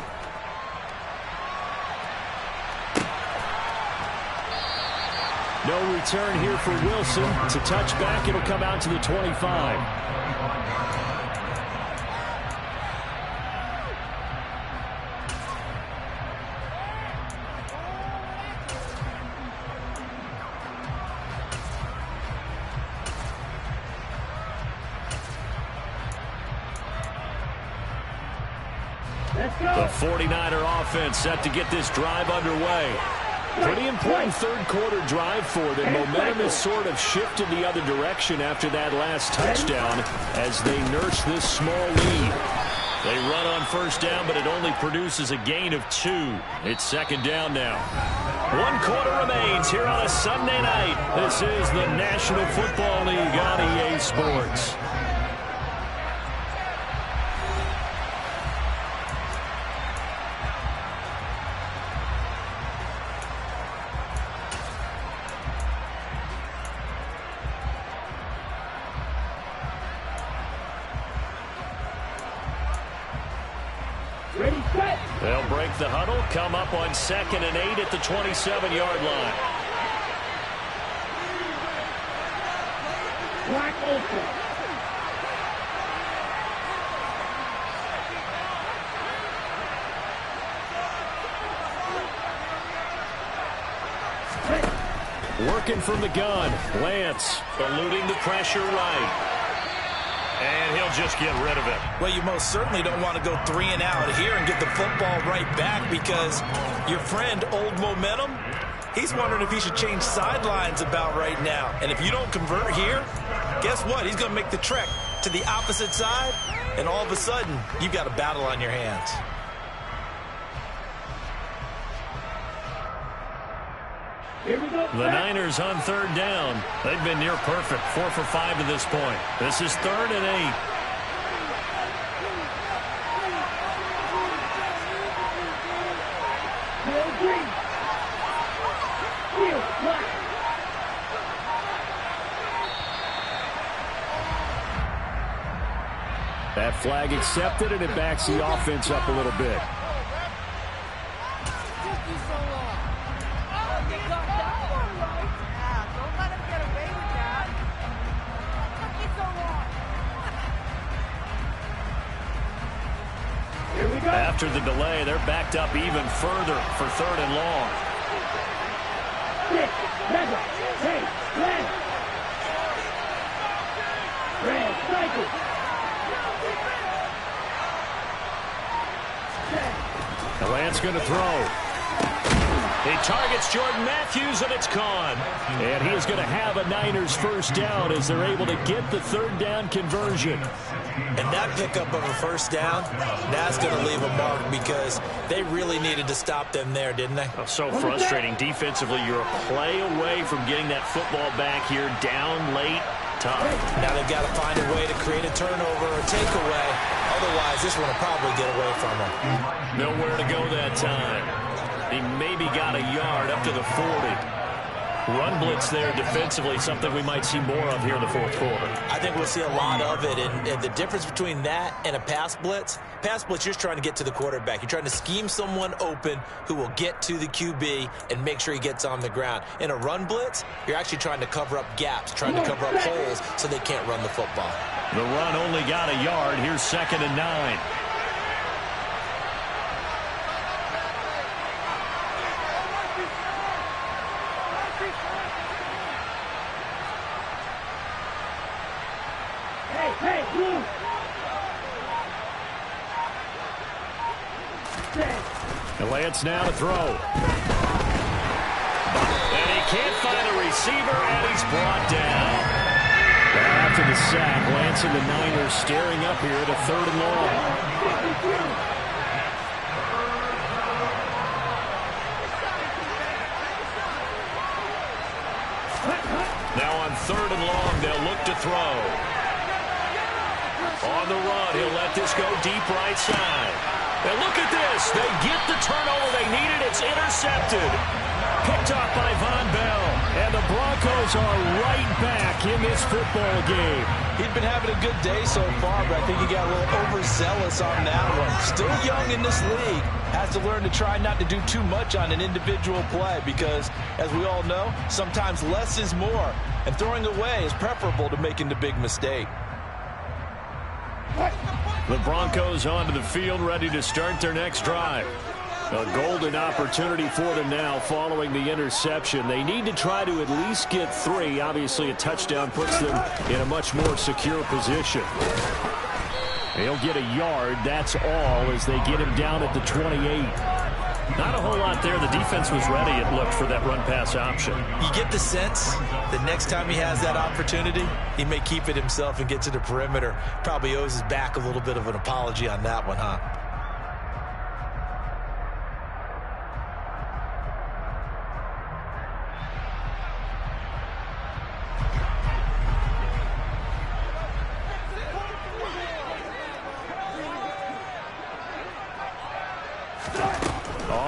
S3: No return here for Wilson. It's a touchback. It'll come out to the 25.
S1: The 49er offense set to get this drive underway.
S3: Pretty important third quarter drive for them. Momentum has sort of shifted the other direction after that last touchdown as they nurse this small lead.
S1: They run on first down, but it only produces a gain of 2. It's second down now. 1 quarter remains here on a Sunday night. This is the National Football League on EA Sports. They'll break the huddle, come up on 2nd and 8 at the 27-yard line.
S3: Working from the gun. Lance
S1: Eluding the pressure right. And he'll just get rid of it.
S2: Well, you most certainly don't want to go 3 and out here and get the football right back, because your friend, Old Momentum, he's wondering if he should change sidelines about right now. And if you don't convert here, guess what? He's going to make the trek to the opposite side, and all of a sudden, you've got a battle on your hands.
S1: The Niners on 3rd down. They've been near perfect, 4 for 5 to this point. This is 3rd and 8.
S3: That flag accepted, and it backs the offense up a little bit. after the delay. They're backed up even further for 3rd and long. The Lance going to throw. He targets Jordan Matthews, and it's gone. And he is going to have a Niners first down as they're able to get the 3rd down conversion.
S2: And that pickup of a first down, that's going to leave a mark because they really needed to stop them there, didn't they?
S3: Oh, so frustrating. Defensively, you're a play away from getting that football back here down late. Tough.
S2: Now they've got to find a way to create a turnover or takeaway. Otherwise, this one will probably get away from them.
S3: Nowhere to go that time. He maybe got a yard up to the 40. Run blitz there defensively, something we might see more of here in the 4th quarter.
S2: I think we'll see a lot of it, and the difference between that and a pass blitz, you're just trying to get to the quarterback. You're trying to scheme someone open who will get to the QB and make sure he gets on the ground. In a run blitz, you're actually trying to cover up gaps, trying to cover up holes so they can't run the football.
S3: The run only got a yard. Here's 2nd and 9. And Lance now to throw. And he can't find a receiver, and he's brought down. After the sack, Lance and the Niners staring up here at a 3rd and long. Now on 3rd and long, they'll look to throw. On the run, he'll let this go deep right side. And look at this. They get the turnover they needed. It's intercepted. Picked off by Von Bell. And the Broncos are right back in this football game.
S2: He'd been having a good day so far, but I think he got a little overzealous on that one. Still young in this league. Has to learn to try not to do too much on an individual play because, as we all know, sometimes less is more. And throwing away is preferable to making the big mistake.
S3: The Broncos onto the field, ready to start their next drive. A golden opportunity for them now following the interception. They need to try to at least get 3. Obviously, a touchdown puts them in a much more secure position. They'll get a yard, that's all, as they get him down at the 28. Not a whole lot there. The defense was ready, it looked, for that run-pass option.
S2: You get the sense that next time he has that opportunity, he may keep it himself and get to the perimeter. Probably owes his back a little bit of an apology on that one, huh?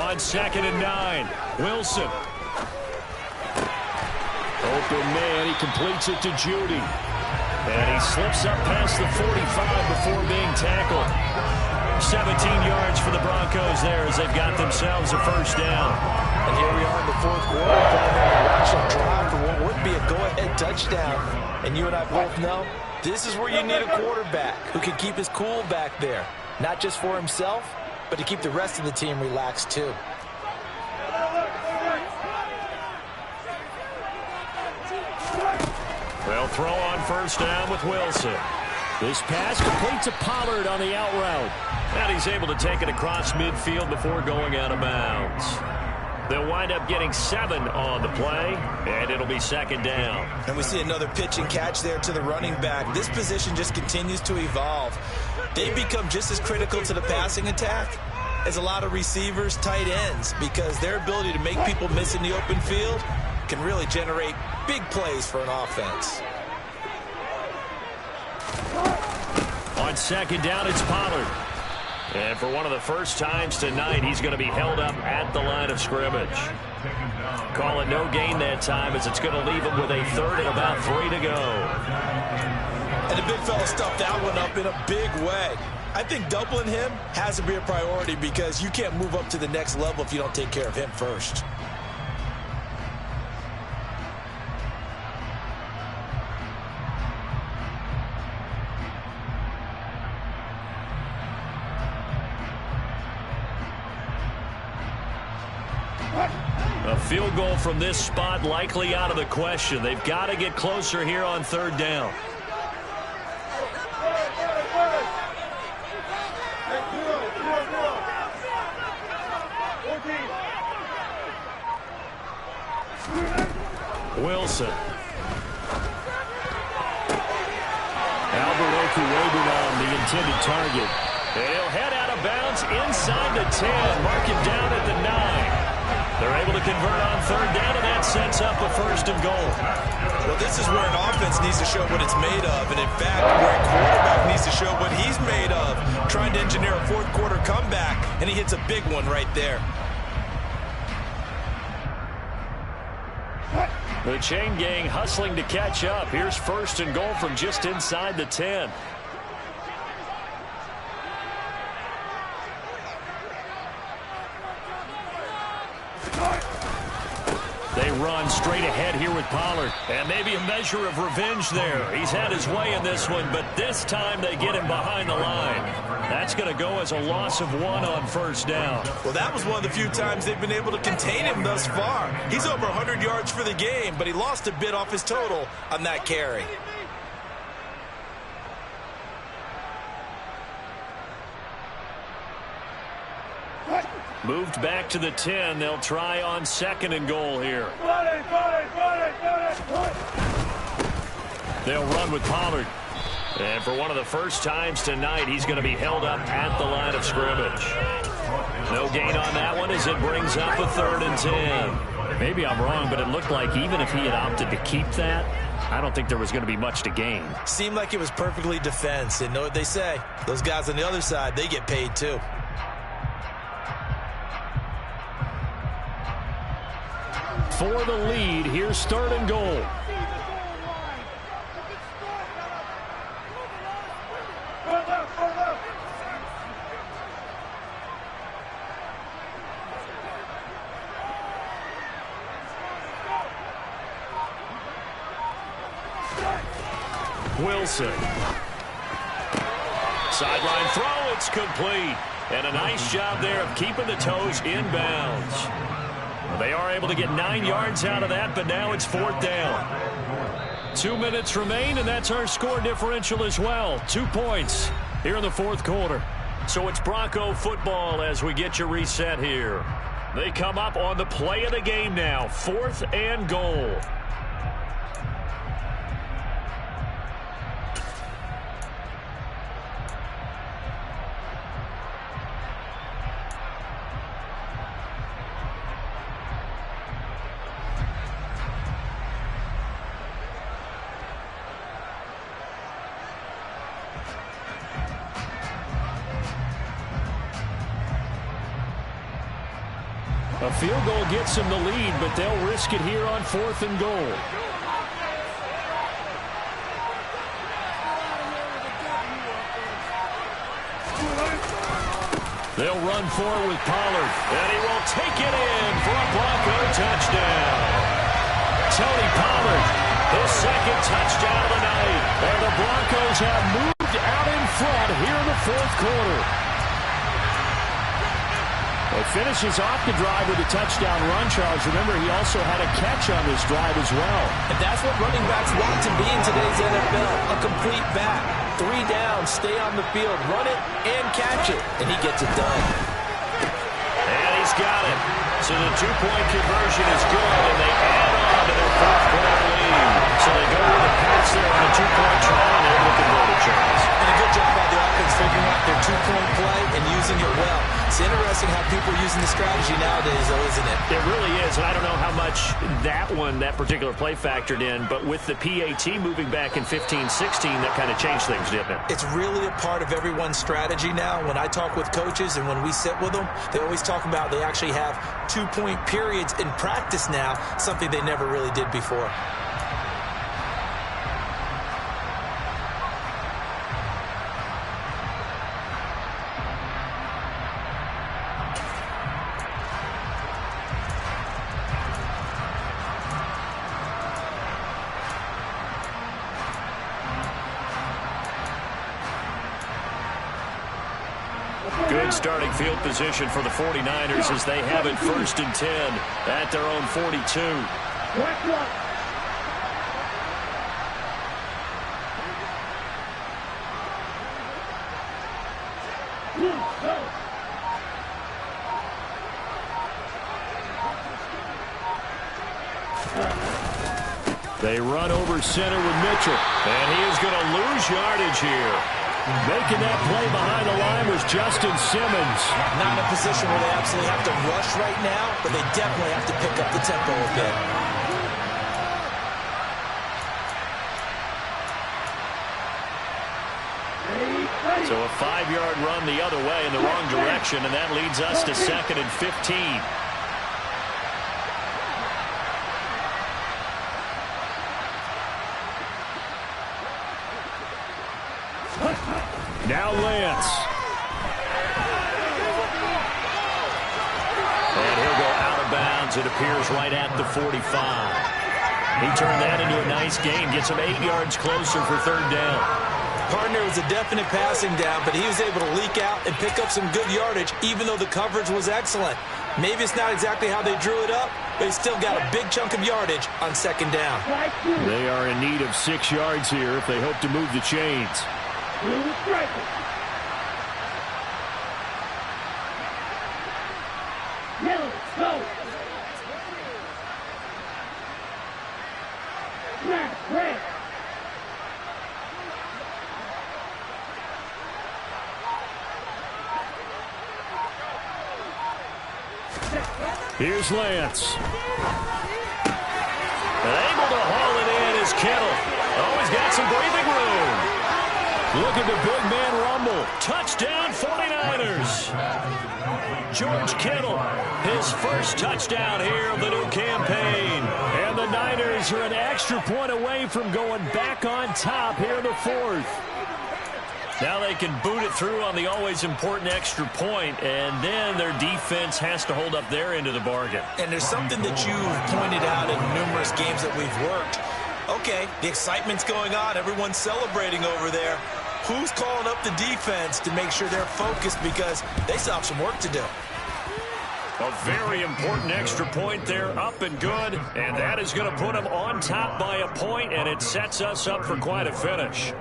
S3: On 2nd and 9, Wilson. Open man, he completes it to Judy. And he slips up past the 45 before being tackled. 17 yards for the Broncos there as they've got themselves a first down.
S2: And here we are in the 4th quarter, watch them drive for what would be a go-ahead touchdown. And you and I both know this is where you need a quarterback who can keep his cool back there. Not just for himself, but to keep the rest of the team relaxed too.
S3: They'll throw on first down with Wilson. This pass complete to Pollard on the out route. And he's able to take it across midfield before going out of bounds. They'll wind up getting 7 on the play, and it'll be 2nd down.
S2: And we see another pitch and catch there to the running back. This position just continues to evolve. They become just as critical to the passing attack as a lot of receivers, tight ends, because their ability to make people miss in the open field can really generate big plays for an offense.
S3: On 2nd down, it's Pollard. And for one of the first times tonight, he's going to be held up at the line of scrimmage. Call it no gain that time as it's going to leave him with a 3rd and about 3 to go.
S2: And the big fella stuffed that one up in a big way. I think doubling him has to be a priority because you can't move up to the next level if you don't take care of him first.
S3: A field goal from this spot likely out of the question. They've got to get closer here on third down. Wilson. Albert Okuwebunam, the intended target. He'll head out of bounds inside the 10. Mark him down at the 9. They're able to convert on third down, and that sets up a 1st and goal.
S2: Well, this is where an offense needs to show what it's made of. And, in fact, where a quarterback needs to show what he's made of. Trying to engineer a fourth-quarter comeback, and he hits a big one right there.
S3: The chain gang hustling to catch up. Here's 1st and goal from just inside the 10. They run straight ahead here with Pollard. And maybe a measure of revenge there. He's had his way in this one, but this time they get him behind the line. That's going to go as a loss of 1 on 1st down.
S2: Well, that was one of the few times they've been able to contain him thus far. He's over 100 yards for the game, but he lost a bit off his total on that carry.
S3: Moved back to the 10. They'll try on 2nd and goal here. They'll run with Pollard. And for one of the first times tonight, he's going to be held up at the line of scrimmage. No gain on that one as it brings up a 3rd and 10. Maybe I'm wrong, but it looked like even if he had opted to keep that, I don't think there was going to be much to gain.
S2: Seemed like it was perfectly defense. And know what they say? Those guys on the other side, they get paid too.
S3: For the lead, here's 3rd and goal. Wilson. Sideline throw, it's complete. And a nice job there of keeping the toes in bounds. They are able to get 9 yards out of that, but now it's 4th down. 2 minutes remain, and that's our score differential as well. 2 points here in the 4th quarter. So it's Bronco football as we get you reset here. They come up on the play of the game now. 4th and goal. A field goal gets them the lead, but they'll risk it here on 4th and goal. They'll run forward with Pollard, and he will take it in for a Bronco touchdown. Tony Pollard, his 2nd touchdown of the night. And the Broncos have moved out in front here in the 4th quarter. He finishes off the drive with a touchdown run, Charles. Remember, he also had a catch on this drive as well.
S2: And that's what running backs want to be in today's NFL, a complete back. 3 down, stay on the field, run it, and catch it. And he gets it done.
S3: And he's got it. So the 2-point conversion is good, and they add on to their 4th quarter lead. So they go with a pass there on a 2-point try, and they're able to convert it, Charles.
S2: And a good job by the offense figuring out their 2-point play and using it well. It's interesting how people are using the strategy nowadays, though, isn't it?
S3: It really is, and I don't know how much that particular play factored in, but with the PAT moving back in 15-16, that kind of changed things, didn't it?
S2: It's really a part of everyone's strategy now. When I talk with coaches and when we sit with them, they always talk about they actually have 2-point periods in practice now, something they never really did before.
S1: Good starting field position for the 49ers as they have it 1st and 10 at their own 42. They run over center with Mitchell. And he is going to lose yardage here. Making that play behind the line was Justin Simmons.
S2: Not in a position where they absolutely have to rush right now, but they definitely have to pick up the tempo a bit.
S1: So a 5-yard run the other way in the wrong direction, and that leads us to 2nd and 15. Now Lance. And he'll go out of bounds. It appears right at the 45. He turned that into a nice gain. Gets him 8 yards closer for 3rd down.
S2: Partner was a definite passing down, but he was able to leak out and pick up some good yardage, even though the coverage was excellent. Maybe it's not exactly how they drew it up, but he still got a big chunk of yardage on 2nd down.
S1: They are in need of 6 yards here if they hope to move the chains.
S4: Yellow, go! Red.
S1: Here's Lance. And able to haul it in is Kittle. Oh, he's got some breathing room. Look at the big man rumble. Touchdown 49ers. George Kittle, his first touchdown here of the new campaign. And the Niners are an extra point away from going back on top here in the 4th. Now they can boot it through on the always important extra point, and then their defense has to hold up their end of the bargain.
S2: And there's something that you've pointed out in numerous games that we've worked. Okay, the excitement's going on. Everyone's celebrating over there. Who's calling up the defense to make sure they're focused because they still have some work to do?
S1: A very important extra point there, up and good, and that is going to put them on top by a point, and it sets us up for quite a finish.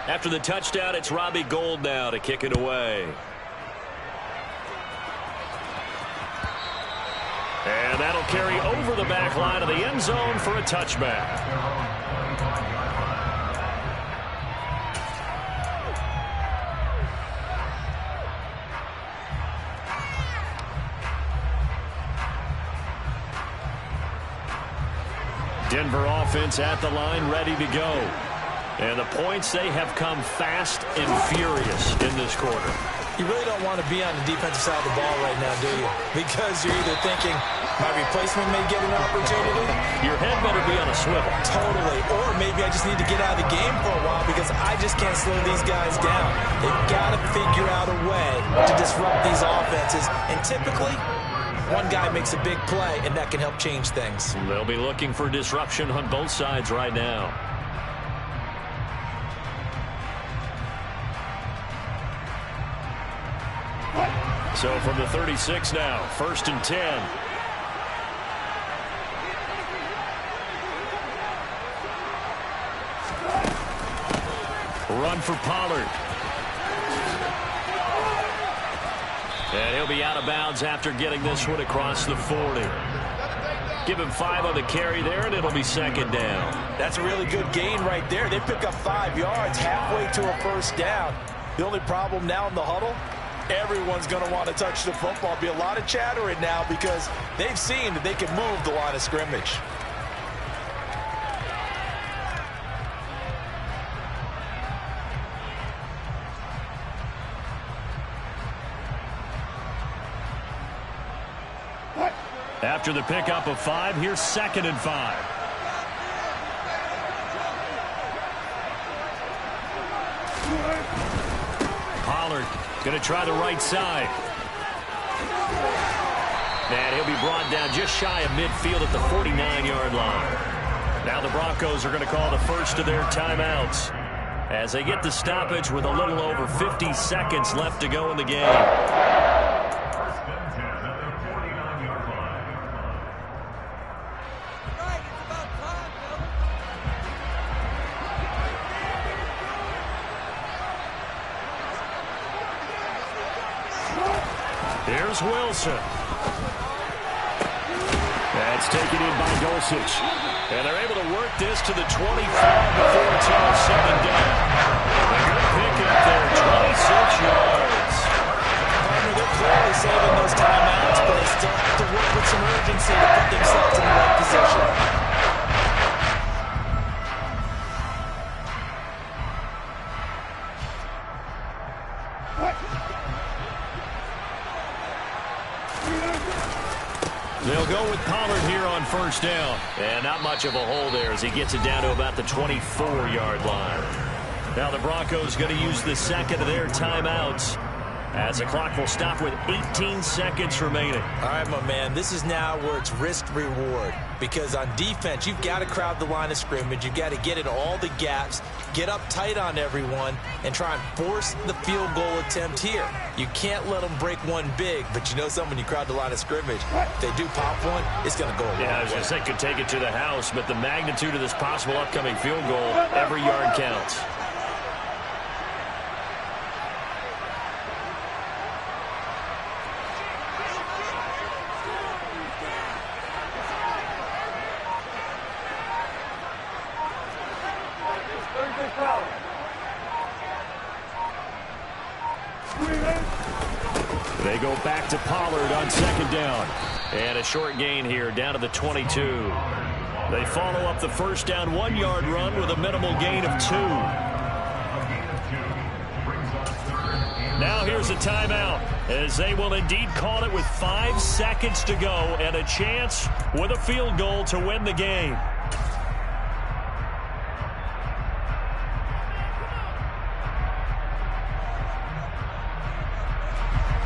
S1: After the touchdown, it's Robbie Gould now to kick it away. And that'll carry over the back line of the end zone for a touchback. Denver offense at the line, ready to go. And the points, they have come fast and furious in this quarter.
S2: You really don't want to be on the defensive side of the ball right now, do you? Because you're either thinking, my replacement may get an opportunity.
S1: Your head better be on a swivel.
S2: Totally. Or maybe I just need to get out of the game for a while because I just can't slow these guys down. They've got to figure out a way to disrupt these offenses. And typically, one guy makes a big play, and that can help change things.
S1: They'll be looking for disruption on both sides right now. So from the 36 now, 1st and 10. Run for Pollard. And he'll be out of bounds after getting this one across the 40. Give him 5 on the carry there, and it'll be 2nd down.
S2: That's a really good gain right there. They pick up 5 yards halfway to a 1st down. The only problem now in the huddle, everyone's going to want to touch the football. Be a lot of chattering now because they've seen that they can move the line of scrimmage.
S3: After the pickup of 5, here's 2nd and 5. Pollard going to try the right side. And he'll be brought down just shy of midfield at the 49-yard line. Now the Broncos are going to call the first of their timeouts as they get the stoppage with a little over 50 seconds left to go in the game. Here's Wilson. That's taken in by Dulcich. And they're able to work this to the 25 before it's all said and done. A good pickup there, 26 yards.
S2: Partner, they're clearly saving those timeouts, but they still have to work with some urgency to put themselves in the right position.
S3: They'll go with Pollard here on first down. And not much of a hole there as he gets it down to about the 24-yard line. Now the Broncos going to use the second of their timeouts as the clock will stop with 18 seconds remaining.
S2: All right, my man, this is now where it's risk-reward. Because on defense, you've got to crowd the line of scrimmage. You've got to get in all the gaps, get up tight on everyone, and try and force the field goal attempt here. You can't let them break one big, but you know something, when you crowd the line of scrimmage, if they do pop one, it's going to go a long
S3: I was going to say could take it to the house, but the magnitude of this possible upcoming field goal, every yard counts. They go back to Pollard on second down. And a short gain here down to the 22. They follow up the first down 1-yard run with a minimal gain of 2. Now here's a timeout as they will indeed call it with 5 seconds to go and a chance with a field goal to win the game.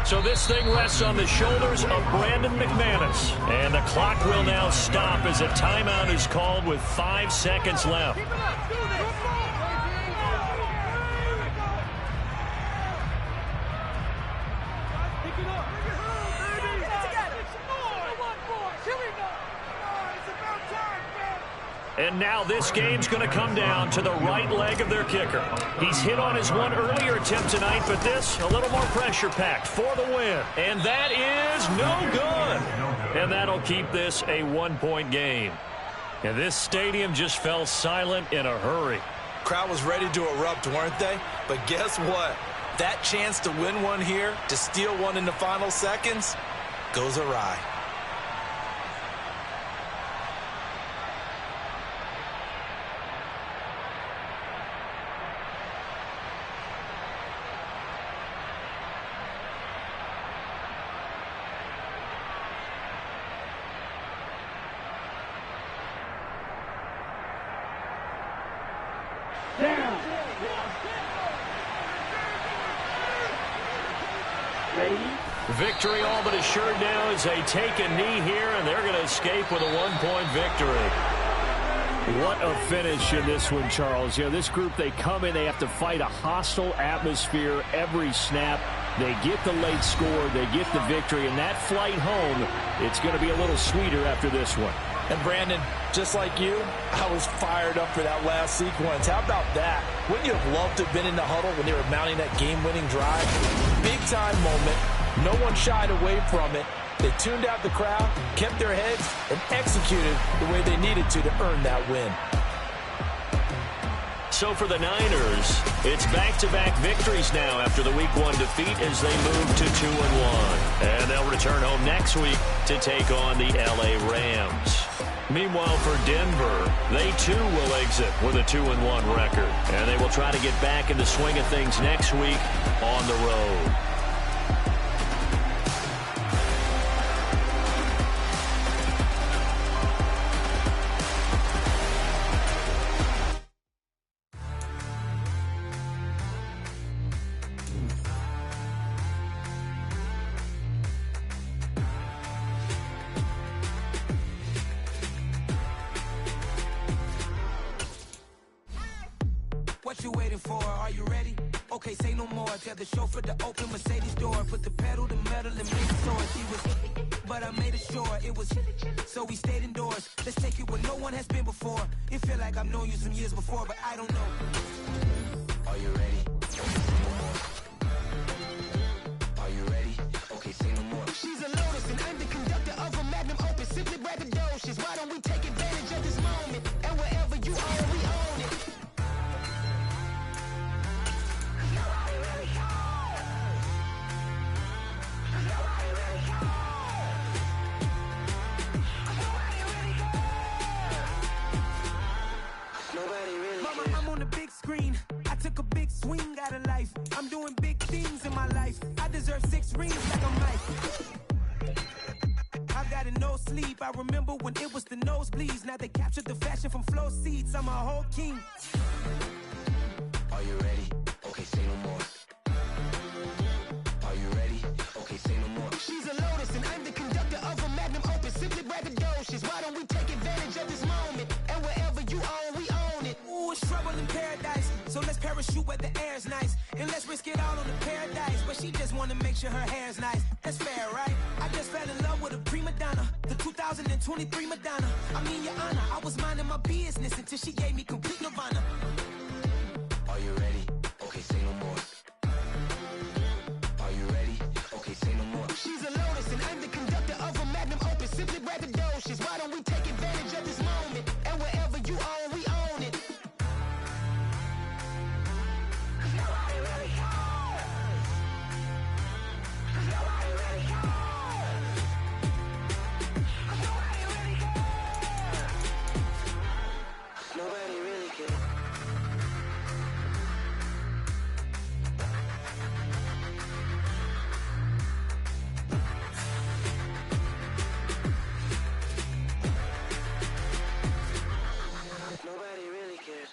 S3: So this thing rests on the shoulders of Brandon McManus. And the clock will now stop as a timeout is called with 5 seconds left. And now this game's going to come down to the right leg of their kicker. He's hit on his one earlier attempt tonight, but this a little more pressure-packed for the win. And that is no good. And that'll keep this a 1-point game. And this stadium just fell silent in a hurry.
S2: Crowd was ready to erupt, weren't they? But guess what? That chance to win one here, to steal one in the final seconds, goes awry.
S3: Victory all but assured now as they take a knee here, and they're going to escape with a 1-point victory. What a finish in this one, Charles. You know, this group, they come in, they have to fight a hostile atmosphere every snap. They get the late score, they get the victory, and that flight home, it's going to be a little sweeter after this one.
S2: And Brandon, just like you, I was fired up for that last sequence. How about that? Wouldn't you have loved to have been in the huddle when they were mounting that game-winning drive? Big-time moment. No one shied away from it. They tuned out the crowd, kept their heads, and executed the way they needed to earn that win.
S3: So for the Niners, it's back-to-back victories now after the Week 1 defeat as they move to 2-1. And they'll return home next week to take on the L.A. Rams. Meanwhile, for Denver, they too will exit with a 2-1 record. And they will try to get back in the swing of things next week on the road.
S6: What you waiting for? Are you ready? Okay, say no more. Tell the chauffeur to open Mercedes door. Put the pedal to metal and make it soar. She was, but I made it sure it was. So we stayed indoors. Let's take it where no one has been before. It feel like I've known you some years before, but I don't know. Are you ready? Are you ready? Okay, say no more. She's a Lotus and I'm the conductor of a magnum opus. Simply braggadocious. Why don't we take advantage of this moment? And wherever you are, we own it. Mama, I'm on the big screen. I took a big swing out of life. I'm doing big things in my life. I deserve 6 rings like I'm Mike. I've got a no sleep. I remember when it was the nosebleeds. Now they captured the fashion from flow seats. I'm a whole king. Are you ready? Okay, say no more. Are you ready? Okay, say no more. She's a Lotus and I'm the conductor of a magnum opus. Simply braggadocious. Why don't we take advantage of this moment? And wherever you are, we own it. Ooh, it's trouble in paradise. So let's parachute where the air's nice. And let's risk it all on the paradise. But she just wanna make sure her hair's nice. That's fair, right? I just fell in love with a prima donna. The 2023 Madonna. I mean, your honor, I was minding my business until she gave me complete nirvana. Are you ready? Okay, say no more. Are you ready? Okay, say no more. She's a Lotus and I'm the conductor of a magnum opus. Simply braggadocious. Why don't we take advantage of this moment? And wherever you are, we own it. Nobody really cares. Nobody really cares.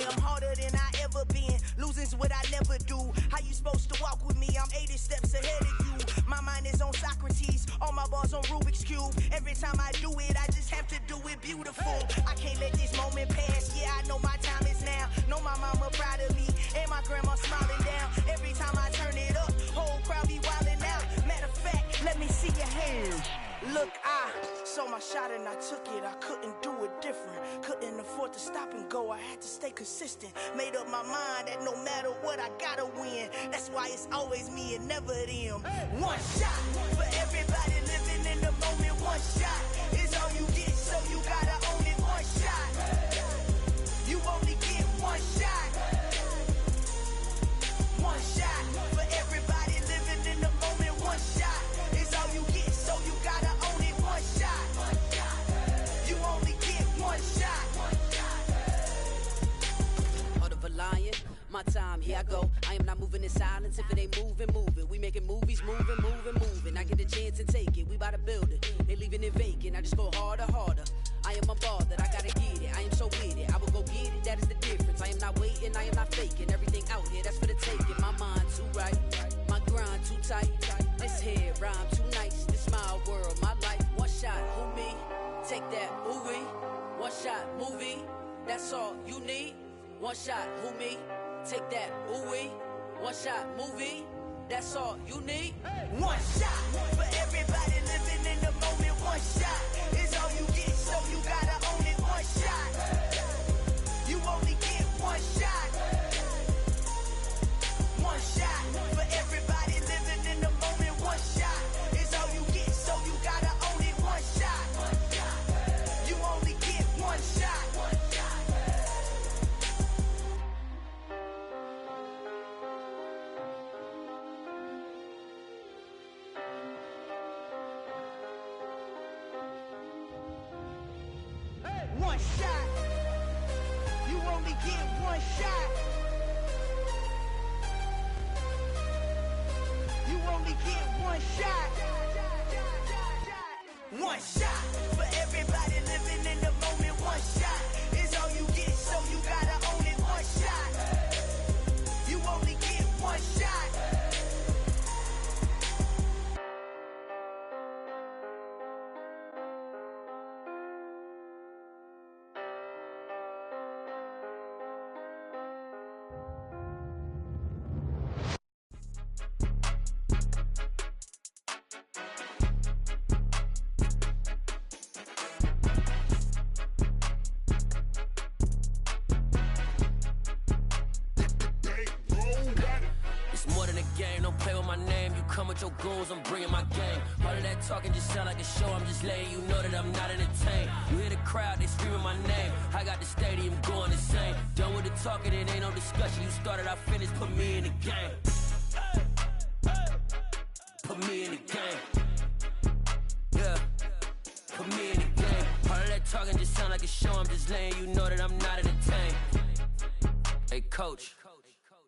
S7: I'm harder than I ever been. Losing's what I never do. How you supposed to walk with me? I'm 80 steps ahead of you. My mind is on Socrates. All my bars on Rubik's Cube. Every time I do it, I just have to do it beautiful. I can't let this moment pass. Yeah, I know my time is now. Know my mama proud of me. And my grandma smiling down. Every time I turn it up, whole crowd be wildin' out. Matter of fact, let me see your hands. Look, I saw my shot and I took it. I couldn't do it different. Couldn't afford to stop and go. I had to stay consistent. Made up my mind that no matter what, I gotta win. That's why it's always me and never them. One shot for everybody living in the moment. One shot is all you get, so you gotta own it. One shot. You only get one shot. One shot for everybody living in the moment. One shot is all you get, so you gotta own it. One shot. You only get one shot.
S8: Heart of a lion, my time, here I go. I am not moving in silence. If it ain't moving, moving. We making movies, moving, moving, moving. I get a chance and take it. We bout to build it. They leaving it vacant. I just go harder, harder. I am a ball that I gotta get it. I am so with it. I will go get it. That is the difference. I am not waiting. I am not faking. Everything out here, that's for the taking. My mind too right. My grind too tight. This head rhyme too nice. This my world, my life. One shot, who me? Take that, movie. One shot, movie. That's all you need. One shot, who me? Take that, ooh-wee. One shot, movie. That's all you need.
S7: One shot for everybody living in the moment. One shot is all you get, so you gotta own it. One shot. You only get one shot. One shot for everybody living in the moment. One shot is all you get, so you gotta own it. One shot. You only get one shot. One shot. You only get one shot. You only get one shot. One shot for everybody living in the moment. One shot is all you get, so you gotta own it. One shot. You only get one shot.
S6: my name, you come with your goons, I'm bringing my gang. All of that talking just sound like a show, I'm just letting you know that I'm not entertained. You hear the crowd, they screaming my name, I got the stadium going insane. Done with the talking, it ain't no discussion, you started, I finished, put me in the game. Put me in the game. Yeah, put me in the game. All of that talking just sound like a show, I'm just letting you know that I'm not entertained. Hey coach,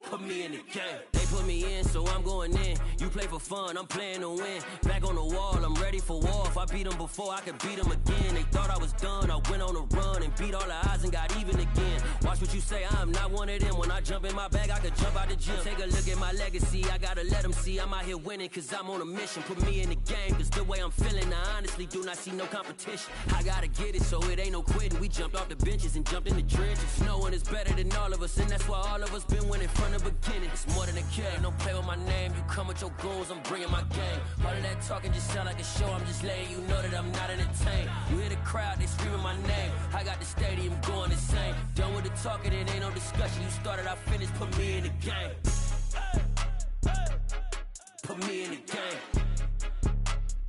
S6: put me in the game. They put me in, so I'm going in. You play for fun, I'm playing to win. Back on the wall, I'm ready for war. If I beat them before, I could beat them again. They thought I was done, I went on a run and beat all the odds and got even again. Watch what you say, I'm not one of them. When I jump in my bag, I could jump out the gym. Take a look at my legacy, I gotta let them see I'm out here winning, cause I'm on a mission. Put me in the game, cause the way I'm feeling, I honestly do not see no competition. I gotta get it, so it ain't no quitting. We jumped off the benches and jumped in the trenches. No one is better than all of us, and that's why all of us been winning from the beginning. It's more than a game, don't play with my name. You come with your goons, I'm bringing my gang. All of that talking just sound like a show, I'm just letting you know that I'm not entertained. You hear the crowd, they screaming my name, I got the stadium going insane. Done with the talking, it ain't no discussion, you started, I finished, put me in the game. Put me in the game.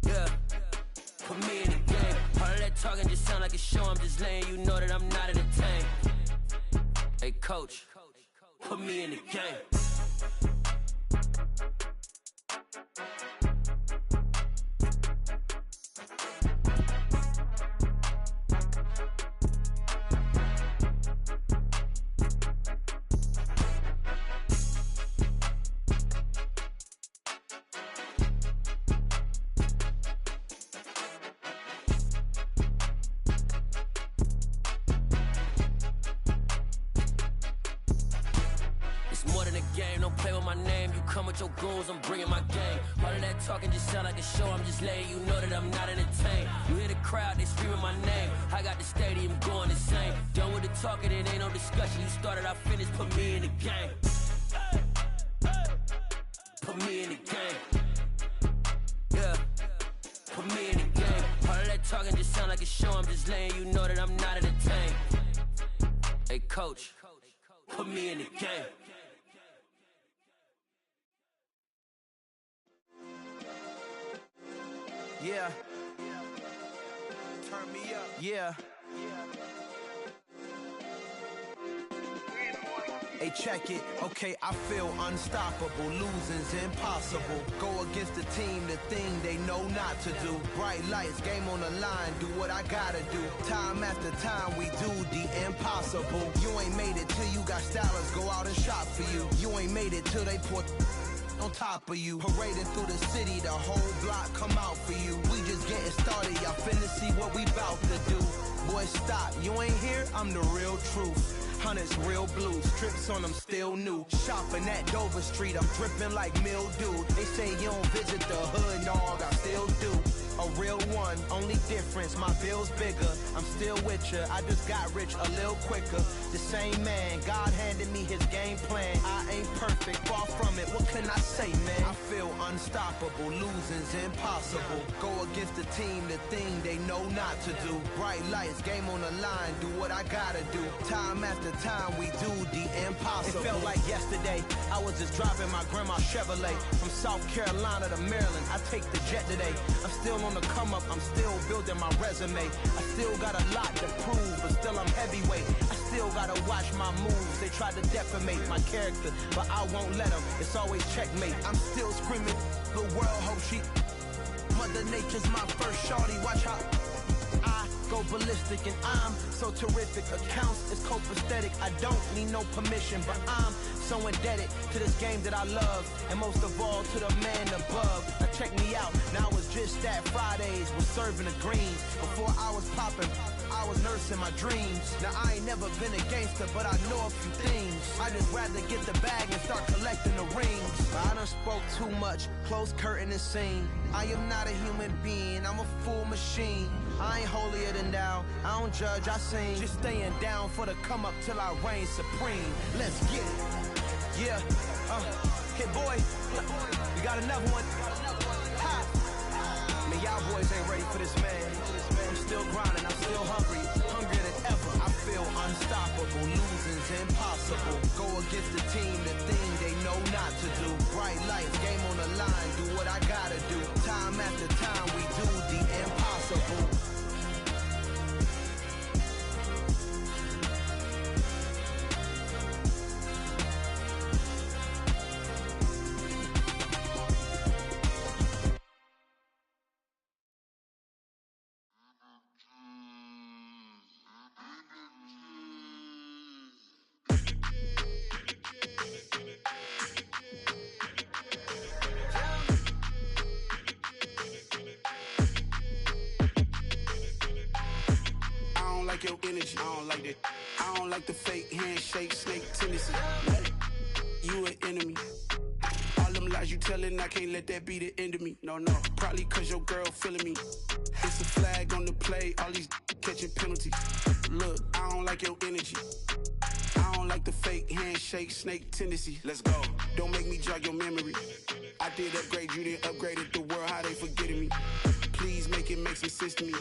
S6: Yeah, put me in the game. All of that talking just sound like a show, I'm just letting you know that I'm not entertained. Hey coach, put me in the game. Your goons, I'm bringing my gang. All of that talking just sound like a show, I'm just letting you know that I'm not entertained. You hear the crowd, they screaming my name, I got the stadium going insane. Done with the talking, it ain't no discussion, you started, I finished, put me in the game. Put me in the game. Yeah, put me in the game. All of that talking just sound like a show, I'm just letting you know that I'm not entertained. Hey coach, put me in the game.
S9: Yeah. Turn me up. Yeah. Hey, check it. Okay, I feel unstoppable. Losing's impossible. Go against the team, the thing they know not to do. Bright lights, game on the line. Do what I gotta do. Time after time, we do the impossible. You ain't made it till you got stylers go out and shop for you. You ain't made it till they put on top of you. Parading through the city, the whole block come out for you. We just getting started, y'all finna see what we bout to do. Boy, stop, you ain't here, I'm the real truth. Hunters, real blues, strips on them still new. Shopping at Dover Street, I'm dripping like mildew. They say you don't visit the hood, dog, I still do. A real one, only difference, my bill's bigger. I'm still with ya, I just got rich a little quicker. The same man, God handed me his game plan. I ain't perfect, far from it, what can I say, man? I feel unstoppable, losing's impossible. Go against the team, the thing they know not to do. Bright lights, game on the line, do what I gotta do. Time after time, we do the impossible. It felt like yesterday, I was just driving my grandma's Chevrolet. From South Carolina to Maryland, I take the jet today. I'm still on the come up, I'm still building my resume. I still got a lot to prove, but still I'm heavyweight. I still gotta watch my moves. They tried to defamate my character, but I won't let them. It's always checkmate. I'm still screaming, the world hope she. Mother Nature's my first shorty. Watch how I go ballistic, and I'm so terrific. Accounts is copacetic. I don't need no permission, but I'm so indebted to this game that I love, and most of all to the man above. Now check me out, now it's just that Fridays was serving the greens. Before I was popping, I was nursing my dreams. Now I ain't never been a gangster, but I know a few things. I just rather get the bag and start collecting the rings. I done spoke too much, close curtain and scene. I am not a human being, I'm a full machine. I ain't holier than thou, I don't judge, I sing. Just staying down for the come up till I reign supreme. Let's get it. Yeah, hit boy, we got another one. Ha! Man, y'all boys ain't ready for this, man. I'm still grinding, I'm still hungry, hungrier than ever. I feel unstoppable, losing's impossible. Go against the team, the thing they know not to do. Bright lights, game on the line. energy. I don't like that. I don't like the fake handshake, snake tendency. You an enemy. All them lies you telling, I can't let that be the end of me. No, probably cause your girl feeling me. It's a flag on the play, all these catching penalties. Look, I don't like your energy. I don't like the fake handshake, snake tendency. Let's go. Don't make me jog your memory. I did upgrade you, then upgraded the world, how they forgetting me. Please make it make some sense to me.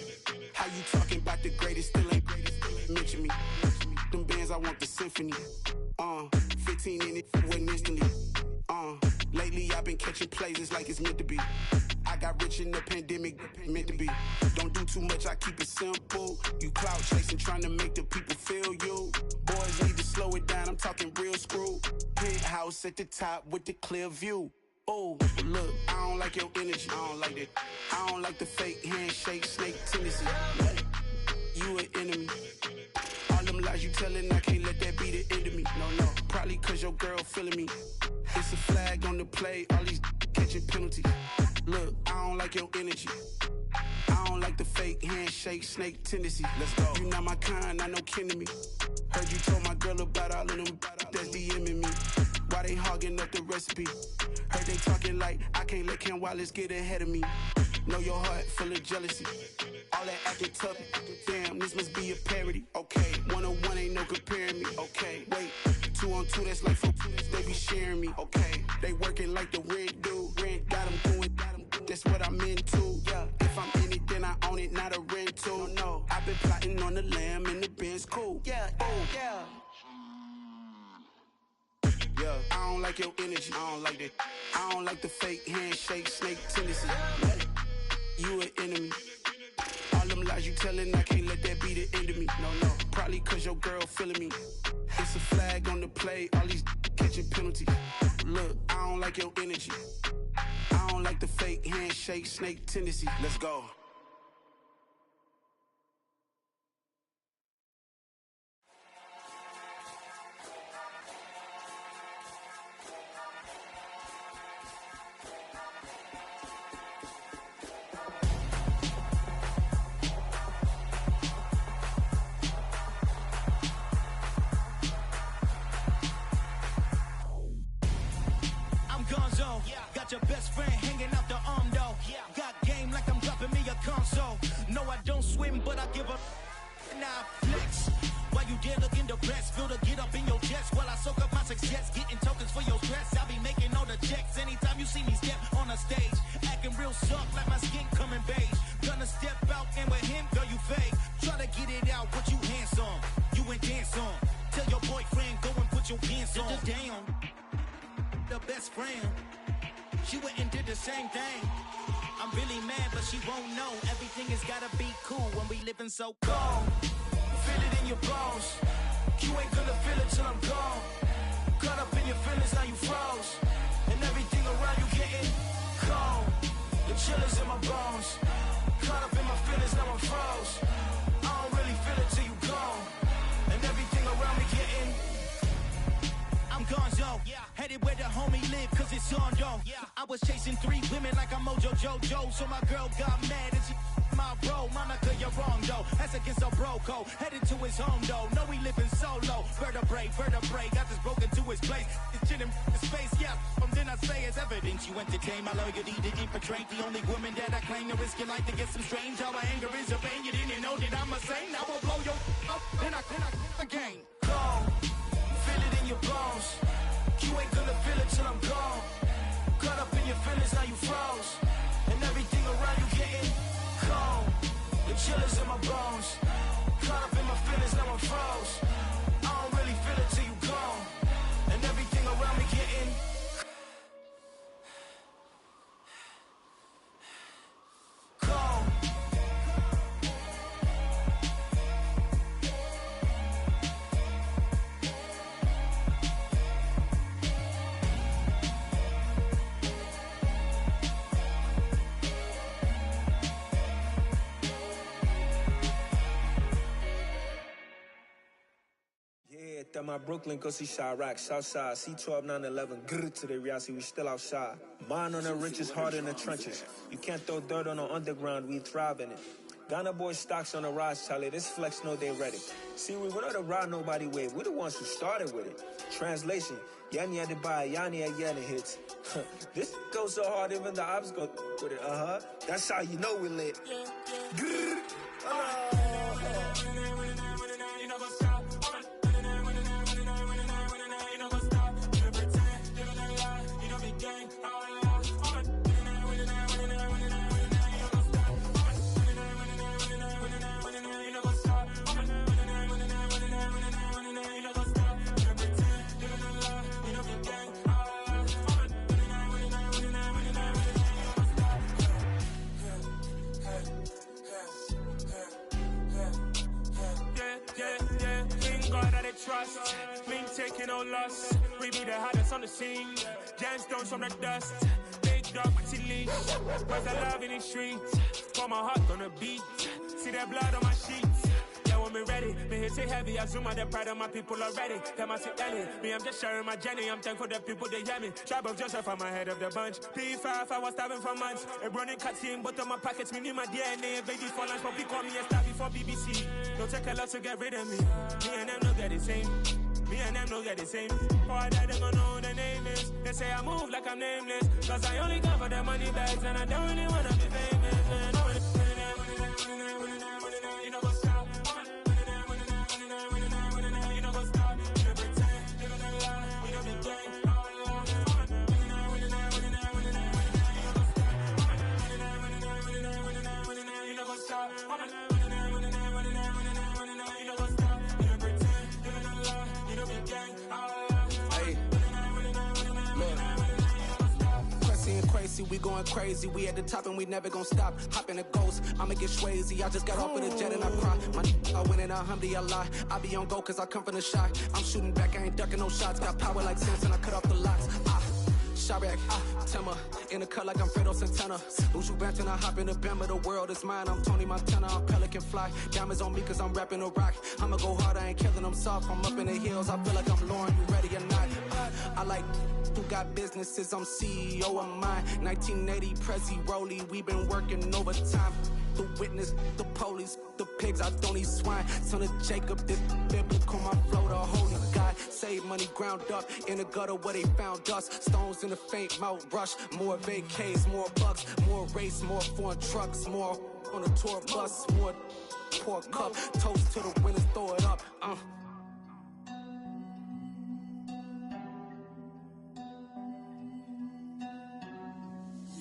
S9: How you talking about the greatest, still ain't greatest, mention me. Them bands, I want the symphony. 15 in it, wasn't instantly. Lately I've been catching plays, it's like it's meant to be. I got rich in the pandemic, meant to be. Don't do too much, I keep it simple. You clout chasing, trying to make the people feel you. Boys need to slow it down, I'm talking real screw. Penthouse at the top with the clear view. Oh, look, I don't like your energy. I don't like that. I don't like the fake handshake, snake tendency. You an enemy. All them lies you telling, I can't let that be the end of me. No, probably cause your girl feeling me. It's a flag on the play, all these catching penalties. Look, I don't like your energy. I don't like the fake handshake, snake tendency. Let's go. You not my kind, not no kin to me. Heard you told my girl about all of them that's DMing me. Why they hogging up the recipe? Heard they talking like I can't let Ken Wallace get ahead of me. Know your heart full of jealousy. All that acting tough. Damn, this must be a parody. Okay, 1-on-1 ain't no comparing me. Okay, wait, 2-on-2 that's like 4-2. They be sharing me. Okay, they working like the rent do. Rent got them doing. That's what I'm into. Yeah, if I'm in it, then I own it, not a rental. No, I've been plotting on the lamb and the Benz cool. Yeah, yeah. Yeah, I don't like your energy. I don't like that. I don't like the fake handshake, snake tendency. You an enemy. All them lies you telling, I can't let that be the end of me. No, probably cause your girl feeling me. It's a flag on the play, all these catching penalties. Look, I don't like your energy. I don't like the fake handshake, snake tendency. Let's go.
S6: Got your best friend hanging out the arm though. Got game like I'm dropping me a console. No, I don't swim, but I give a nah flex. Why you dare look in the press? Feel the get up in your chest while I soak up my success. Getting tokens for your stress. I'll be making all the checks anytime you see me step on a stage. Acting real soft like my skin coming beige. Gonna step out and with him, girl, you fake. Try to get it out, but you handsome. You ain't dance on. Tell your boyfriend, go and put your pants on. Down. The best friend. She went and did the same thing. I'm really mad, but she won't know. Everything has gotta be cool when we living so cold. Feel it in your bones. You ain't gonna feel it till I'm gone. Caught up in your feelings, now you froze. And everything around you getting cold. The chill is in my bones. Caught up in my feelings, now I'm froze. I don't really feel it till you gone. And everything around me getting I'm gonzo, headed where the homie live, cause it's on though. I was chasing 3 women like I'm Mojo Jojo, so my girl got mad and she my bro. Monica, you're wrong though, that's against our bro code. Headed to his home though, no we living solo. Vertebrae, got this broken to his place. It's chin in his face, yeah. From then I say it's evidence you entertain my loyalty to infiltrate. The only woman that I claim to risk your life to get some strange. All my anger is a pain, you didn't know that I'm a saint. I will blow your up, then I again. Go. Feel it in your bones. You ain't gonna feel it till I'm gone. Caught up in your feelings, now you froze. And everything around you getting cold. The chill is in my bones. Caught up in my feelings, now I'm froze. I don't really feel it till you gone. And everything around me getting cold.
S10: At my Brooklyn, go see Chirac, Southside, C12, 911, grrr to the reality, we still outside. Mine on the riches, hard in the trenches. You can't throw dirt on the underground, we thrive in it. Ghana boys stocks on the rise, Charlie. This flex know they ready. See, we went on the ride nobody wave. We're the ones who started with it. Translation, Yanni had to buy, Yanni had Yanni hits. This goes so hard, even the ops go with it. That's how you know we lit.
S11: Trust, me taking no loss. We be the hottest on the scene. Gemstones from the dust. Big dog, pretty leash. Where's the love in the streets? Pour my heart on the beat. See that blood on my sheets. Yeah, when me ready, me hit it heavy. I zoom out the pride of my people already. Them I see Ellie. Me, I'm just sharing my journey. I'm thankful the people they hear me. Tribe of Joseph, I'm ahead of the bunch. P5, I was starving for months. A running cutscene, but on my pockets, me need my DNA. Baby for lunch, but we call me a star before BBC. Don't take a lot to get rid of me. Me and them don't get the same. Me and them don't get the same. All that they gonna know who the name is. They say I move like I'm nameless. Cause I only come for the money bags and I don't really wanna be famous. You know what's up? You know what's up? You pretend, you don't lie, you don't be gang. You know what's up?
S9: We going crazy, we at the top and we never gonna stop. Hop in a ghost, I'ma get swayzy. I just got off of the jet and I cry. I win in a Humvee, I lie. I be on go cause I come from the shot. I'm shooting back, I ain't ducking no shots. Got power like Samson, I cut off the locks. Sharek, Timmer, in the cut like I'm Fredo Santana. Lose you bent and I hop in the Bama, the world is mine. I'm Tony Montana, I'm Pelican Fly. Diamonds on me cause I'm rapping a rock. I'ma go hard, I ain't killing them soft. I'm up in the hills, I feel like I'm Lauren, you ready or not? I like who got businesses, I'm CEO of mine. 1980 Prezi Rolly, we been working overtime. The witness, the police, the pigs, I don't eat swine. Son of Jacob, this biblical, my flow, the holy God. Save money ground up in the gutter where they found us. Stones in the faint mouth rush. More vacays, more bucks, more race, more foreign trucks, more on a tour bus, more pour cup. Toast to the winners, throw it up.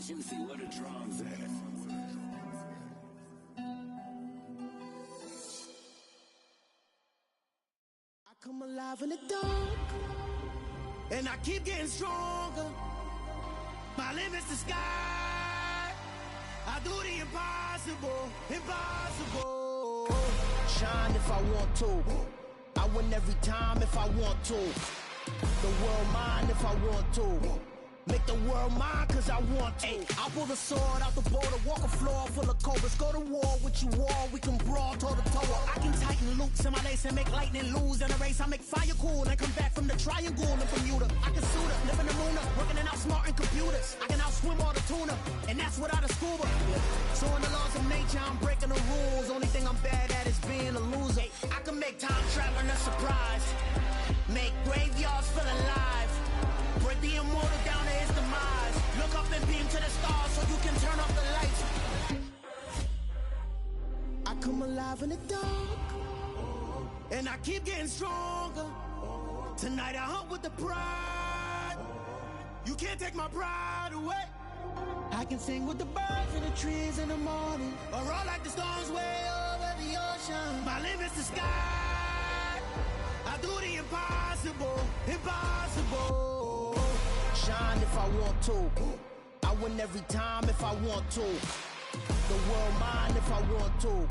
S12: Juicy, where the drums at?
S6: I come alive in the dark, and I keep getting stronger. My limit's the sky. I do the impossible, impossible. Shine if I want to. I win every time if I want to. The world mine if I want to. Make the world mine cause I want to. I pull the sword out the border, walk a floor full of cobras. Go to war with you all, we can brawl toe to toe. I can tighten loops in my lace and make lightning lose in a race. I make fire cool and come back from the triangle in Bermuda. I can suit up, live in the moon up, working and outsmarting computers. I can outswim all the tuna, and that's without a scuba. So in the laws of nature, I'm breaking the rules. Only thing I'm bad at is being a loser. I can make time traveling a surprise. Make graveyards feel alive. Break the immortal down to his demise. Look up and beam to the stars so you can turn off the lights. I come alive in the dark, and I keep getting stronger. Tonight I hunt with the pride. You can't take my pride away. I can sing with the birds and the trees in the morning, or roll like the storms way over the ocean. My limit's the sky. I do the impossible, impossible. Shine if I want to. I win every time if I want to. The world mine if I want to.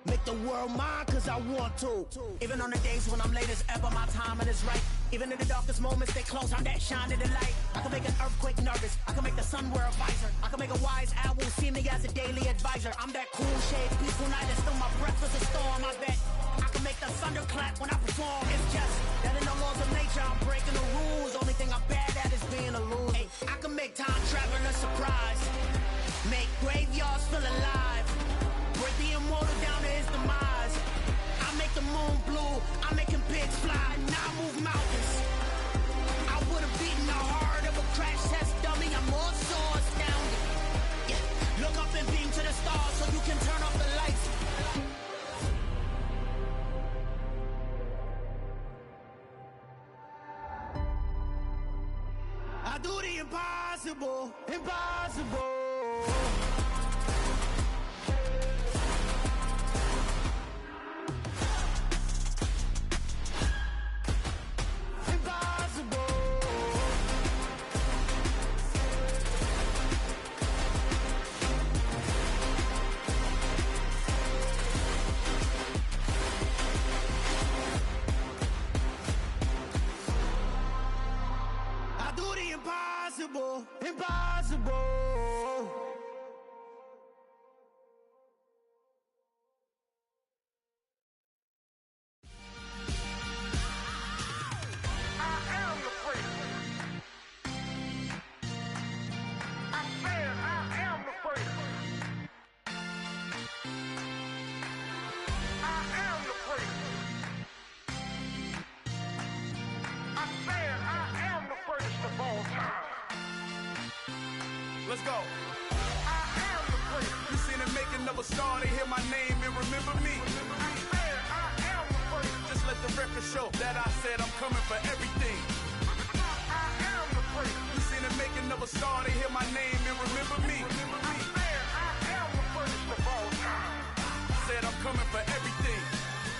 S6: Make the world mine cause I want to. Even on the days when I'm late as ever, my timing is right. Even in the darkest moments, they close, I'm that shining the light. I can make an earthquake nervous. I can make the sun wear a visor. I can make a wise owl see me as a daily advisor. I'm that cool shade, peaceful night, and still my breath is a storm. I bet I can make the thunder clap when I perform. It's just that in the laws of nature, I'm breaking the rules. Only thing I'm bad at is being a loser. Hey, I can make time traveling a surprise. Make graveyards feel alive. Break the immortal
S9: impossible, impossible. Impossible, impossible.
S12: Let's go. You seen the making of a star, they hear my name and remember me. Just let the record show that I said I'm coming for everything. You seen the making of a star, they hear my name and remember me. Said I'm coming for everything.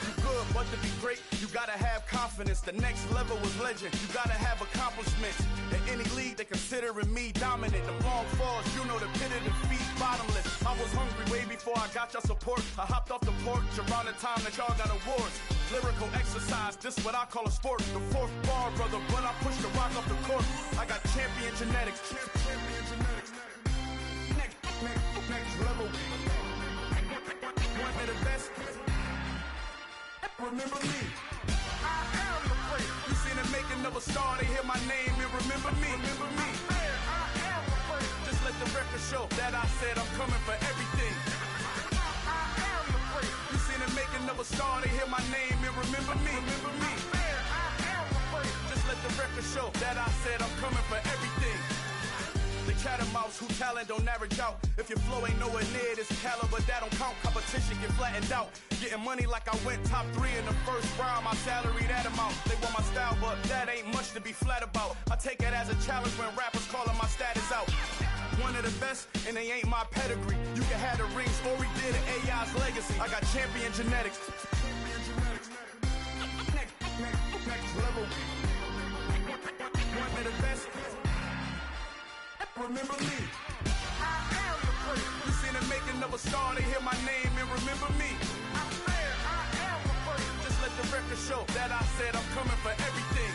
S12: You good, but to be great, you gotta have confidence. The next level was legend. You gotta have accomplishments. In any league, they considering me dominant. The long falls, you know the pit of defeat, bottomless. I was hungry way before I got your support. I hopped off the porch around the time that y'all got awards. Lyrical exercise, this what I call a sport. The fourth bar, brother, when I push the rock off the court. I got champion genetics. Champion genetics. Next level. One of the best. Remember me. I am the place. You seen the making of a star, they hear my name and remember me. Remember me. I am the place. Just let the record show that I said I'm coming for everything. I am the place. You seen the making of a star, they hear my name and remember me. Remember me. I am the place. Just let the record show that I said I'm coming for everything. The catamounts who talent don't average out. If your flow ain't nowhere near this caliber, that don't count. Competition get flattened out. Getting money like I went top 3 in the first round. My salary that amount. They want my style, but that ain't much to be flat about. I take it as a challenge when rappers calling my status out. One of the best, and they ain't my pedigree. You can have the rings, or we did an AI's legacy. I got champion genetics. Next level. One of the best. Remember me. I am the place. You seen the making of a star, they hear my name and remember me. I am the place. Just let the record show that I said I'm coming for everything.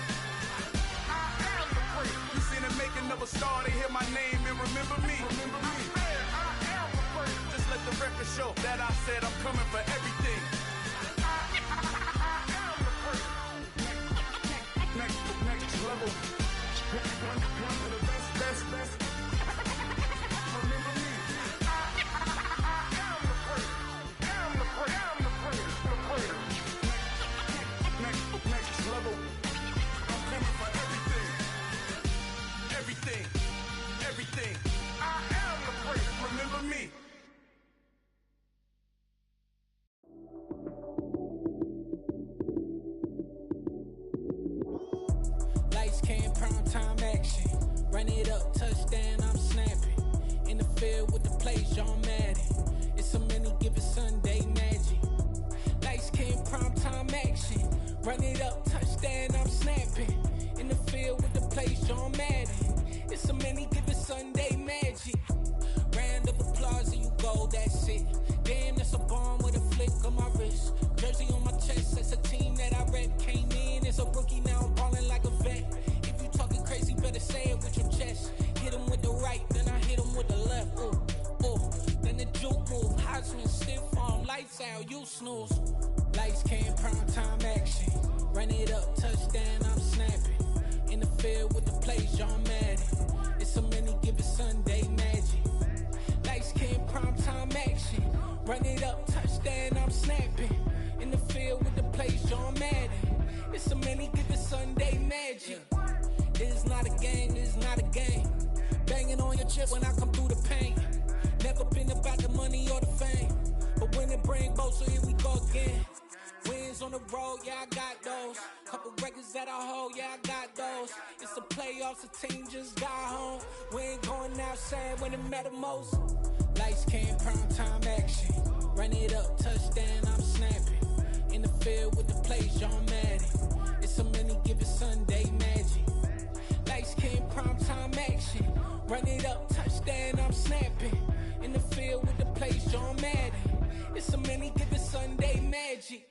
S12: I am the place. You seen the making of a star, they hear my name and remember me. Remember me. I am the place. Just let the record show that I said I'm coming for everything. I am the place. Next level. One of the best. Everything. I am the place. Remember me.
S13: Lights, cam, prime time action. Run it up, touchdown, I'm snapping. In the field with the plays, John Madden. It's a many given Sunday magic. Lights, cam, prime time action. Run it up, touchdown, I'm snapping. In the field with the plays, John Madden. It's a many given Sunday magic. Round of applause and you go, that's it. Damn, that's a bomb with a flick on my wrist. Jersey on my chest, that's a team that I rep. Came in as a rookie, now I'm ballin' like a vet. If you talking crazy, better say it with your chest. Hit him with the right, then I hit him with the left. Then the juke move, Heisman stiff arm, lights out, you snooze. Lights came, prime time action. Run it up, touchdown, I'm snapping. In the field with the plays, John Madden. It's a many given Sunday magic. Lights came, prime time action. Run it up, touchdown, I'm snapping. In the field with the plays, John Madden. It's a many given Sunday magic. It is not a game, it is not a game. Banging on your chip when I come through the pain. Never been about the money or the fame. But when it bring both, so here we go again. Wins on the road, yeah, I got those. Couple records that I hold, yeah, I got those. It's the playoffs, the team just got home. We ain't going outside when it matter most. Lights came, prime time action. Run it up, touchdown, I'm snapping. In the field with the plays, John Madden. It's so many, give it Sunday magic. Lights came, prime time action. Run it up, touchdown, I'm snapping. In the field with the plays, John Madden. It's so many, give it Sunday magic.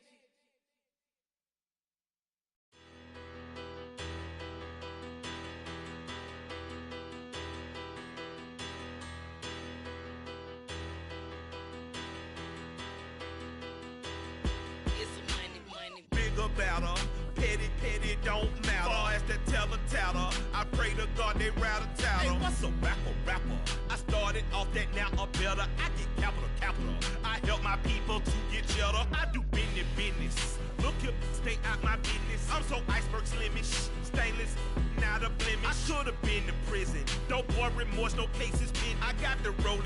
S12: Battle. Petty, don't matter. Far as the teller-tatter, I pray to God they rattle-tattle. Hey, what's a rapper? I started off that, now I'm better. I get capital. I help my people to get cheddar. I do business. Look here, stay out my business. I'm so iceberg slimish, stainless, not a blemish. I should've been to prison. No more remorse, no cases pinned. I got the roll.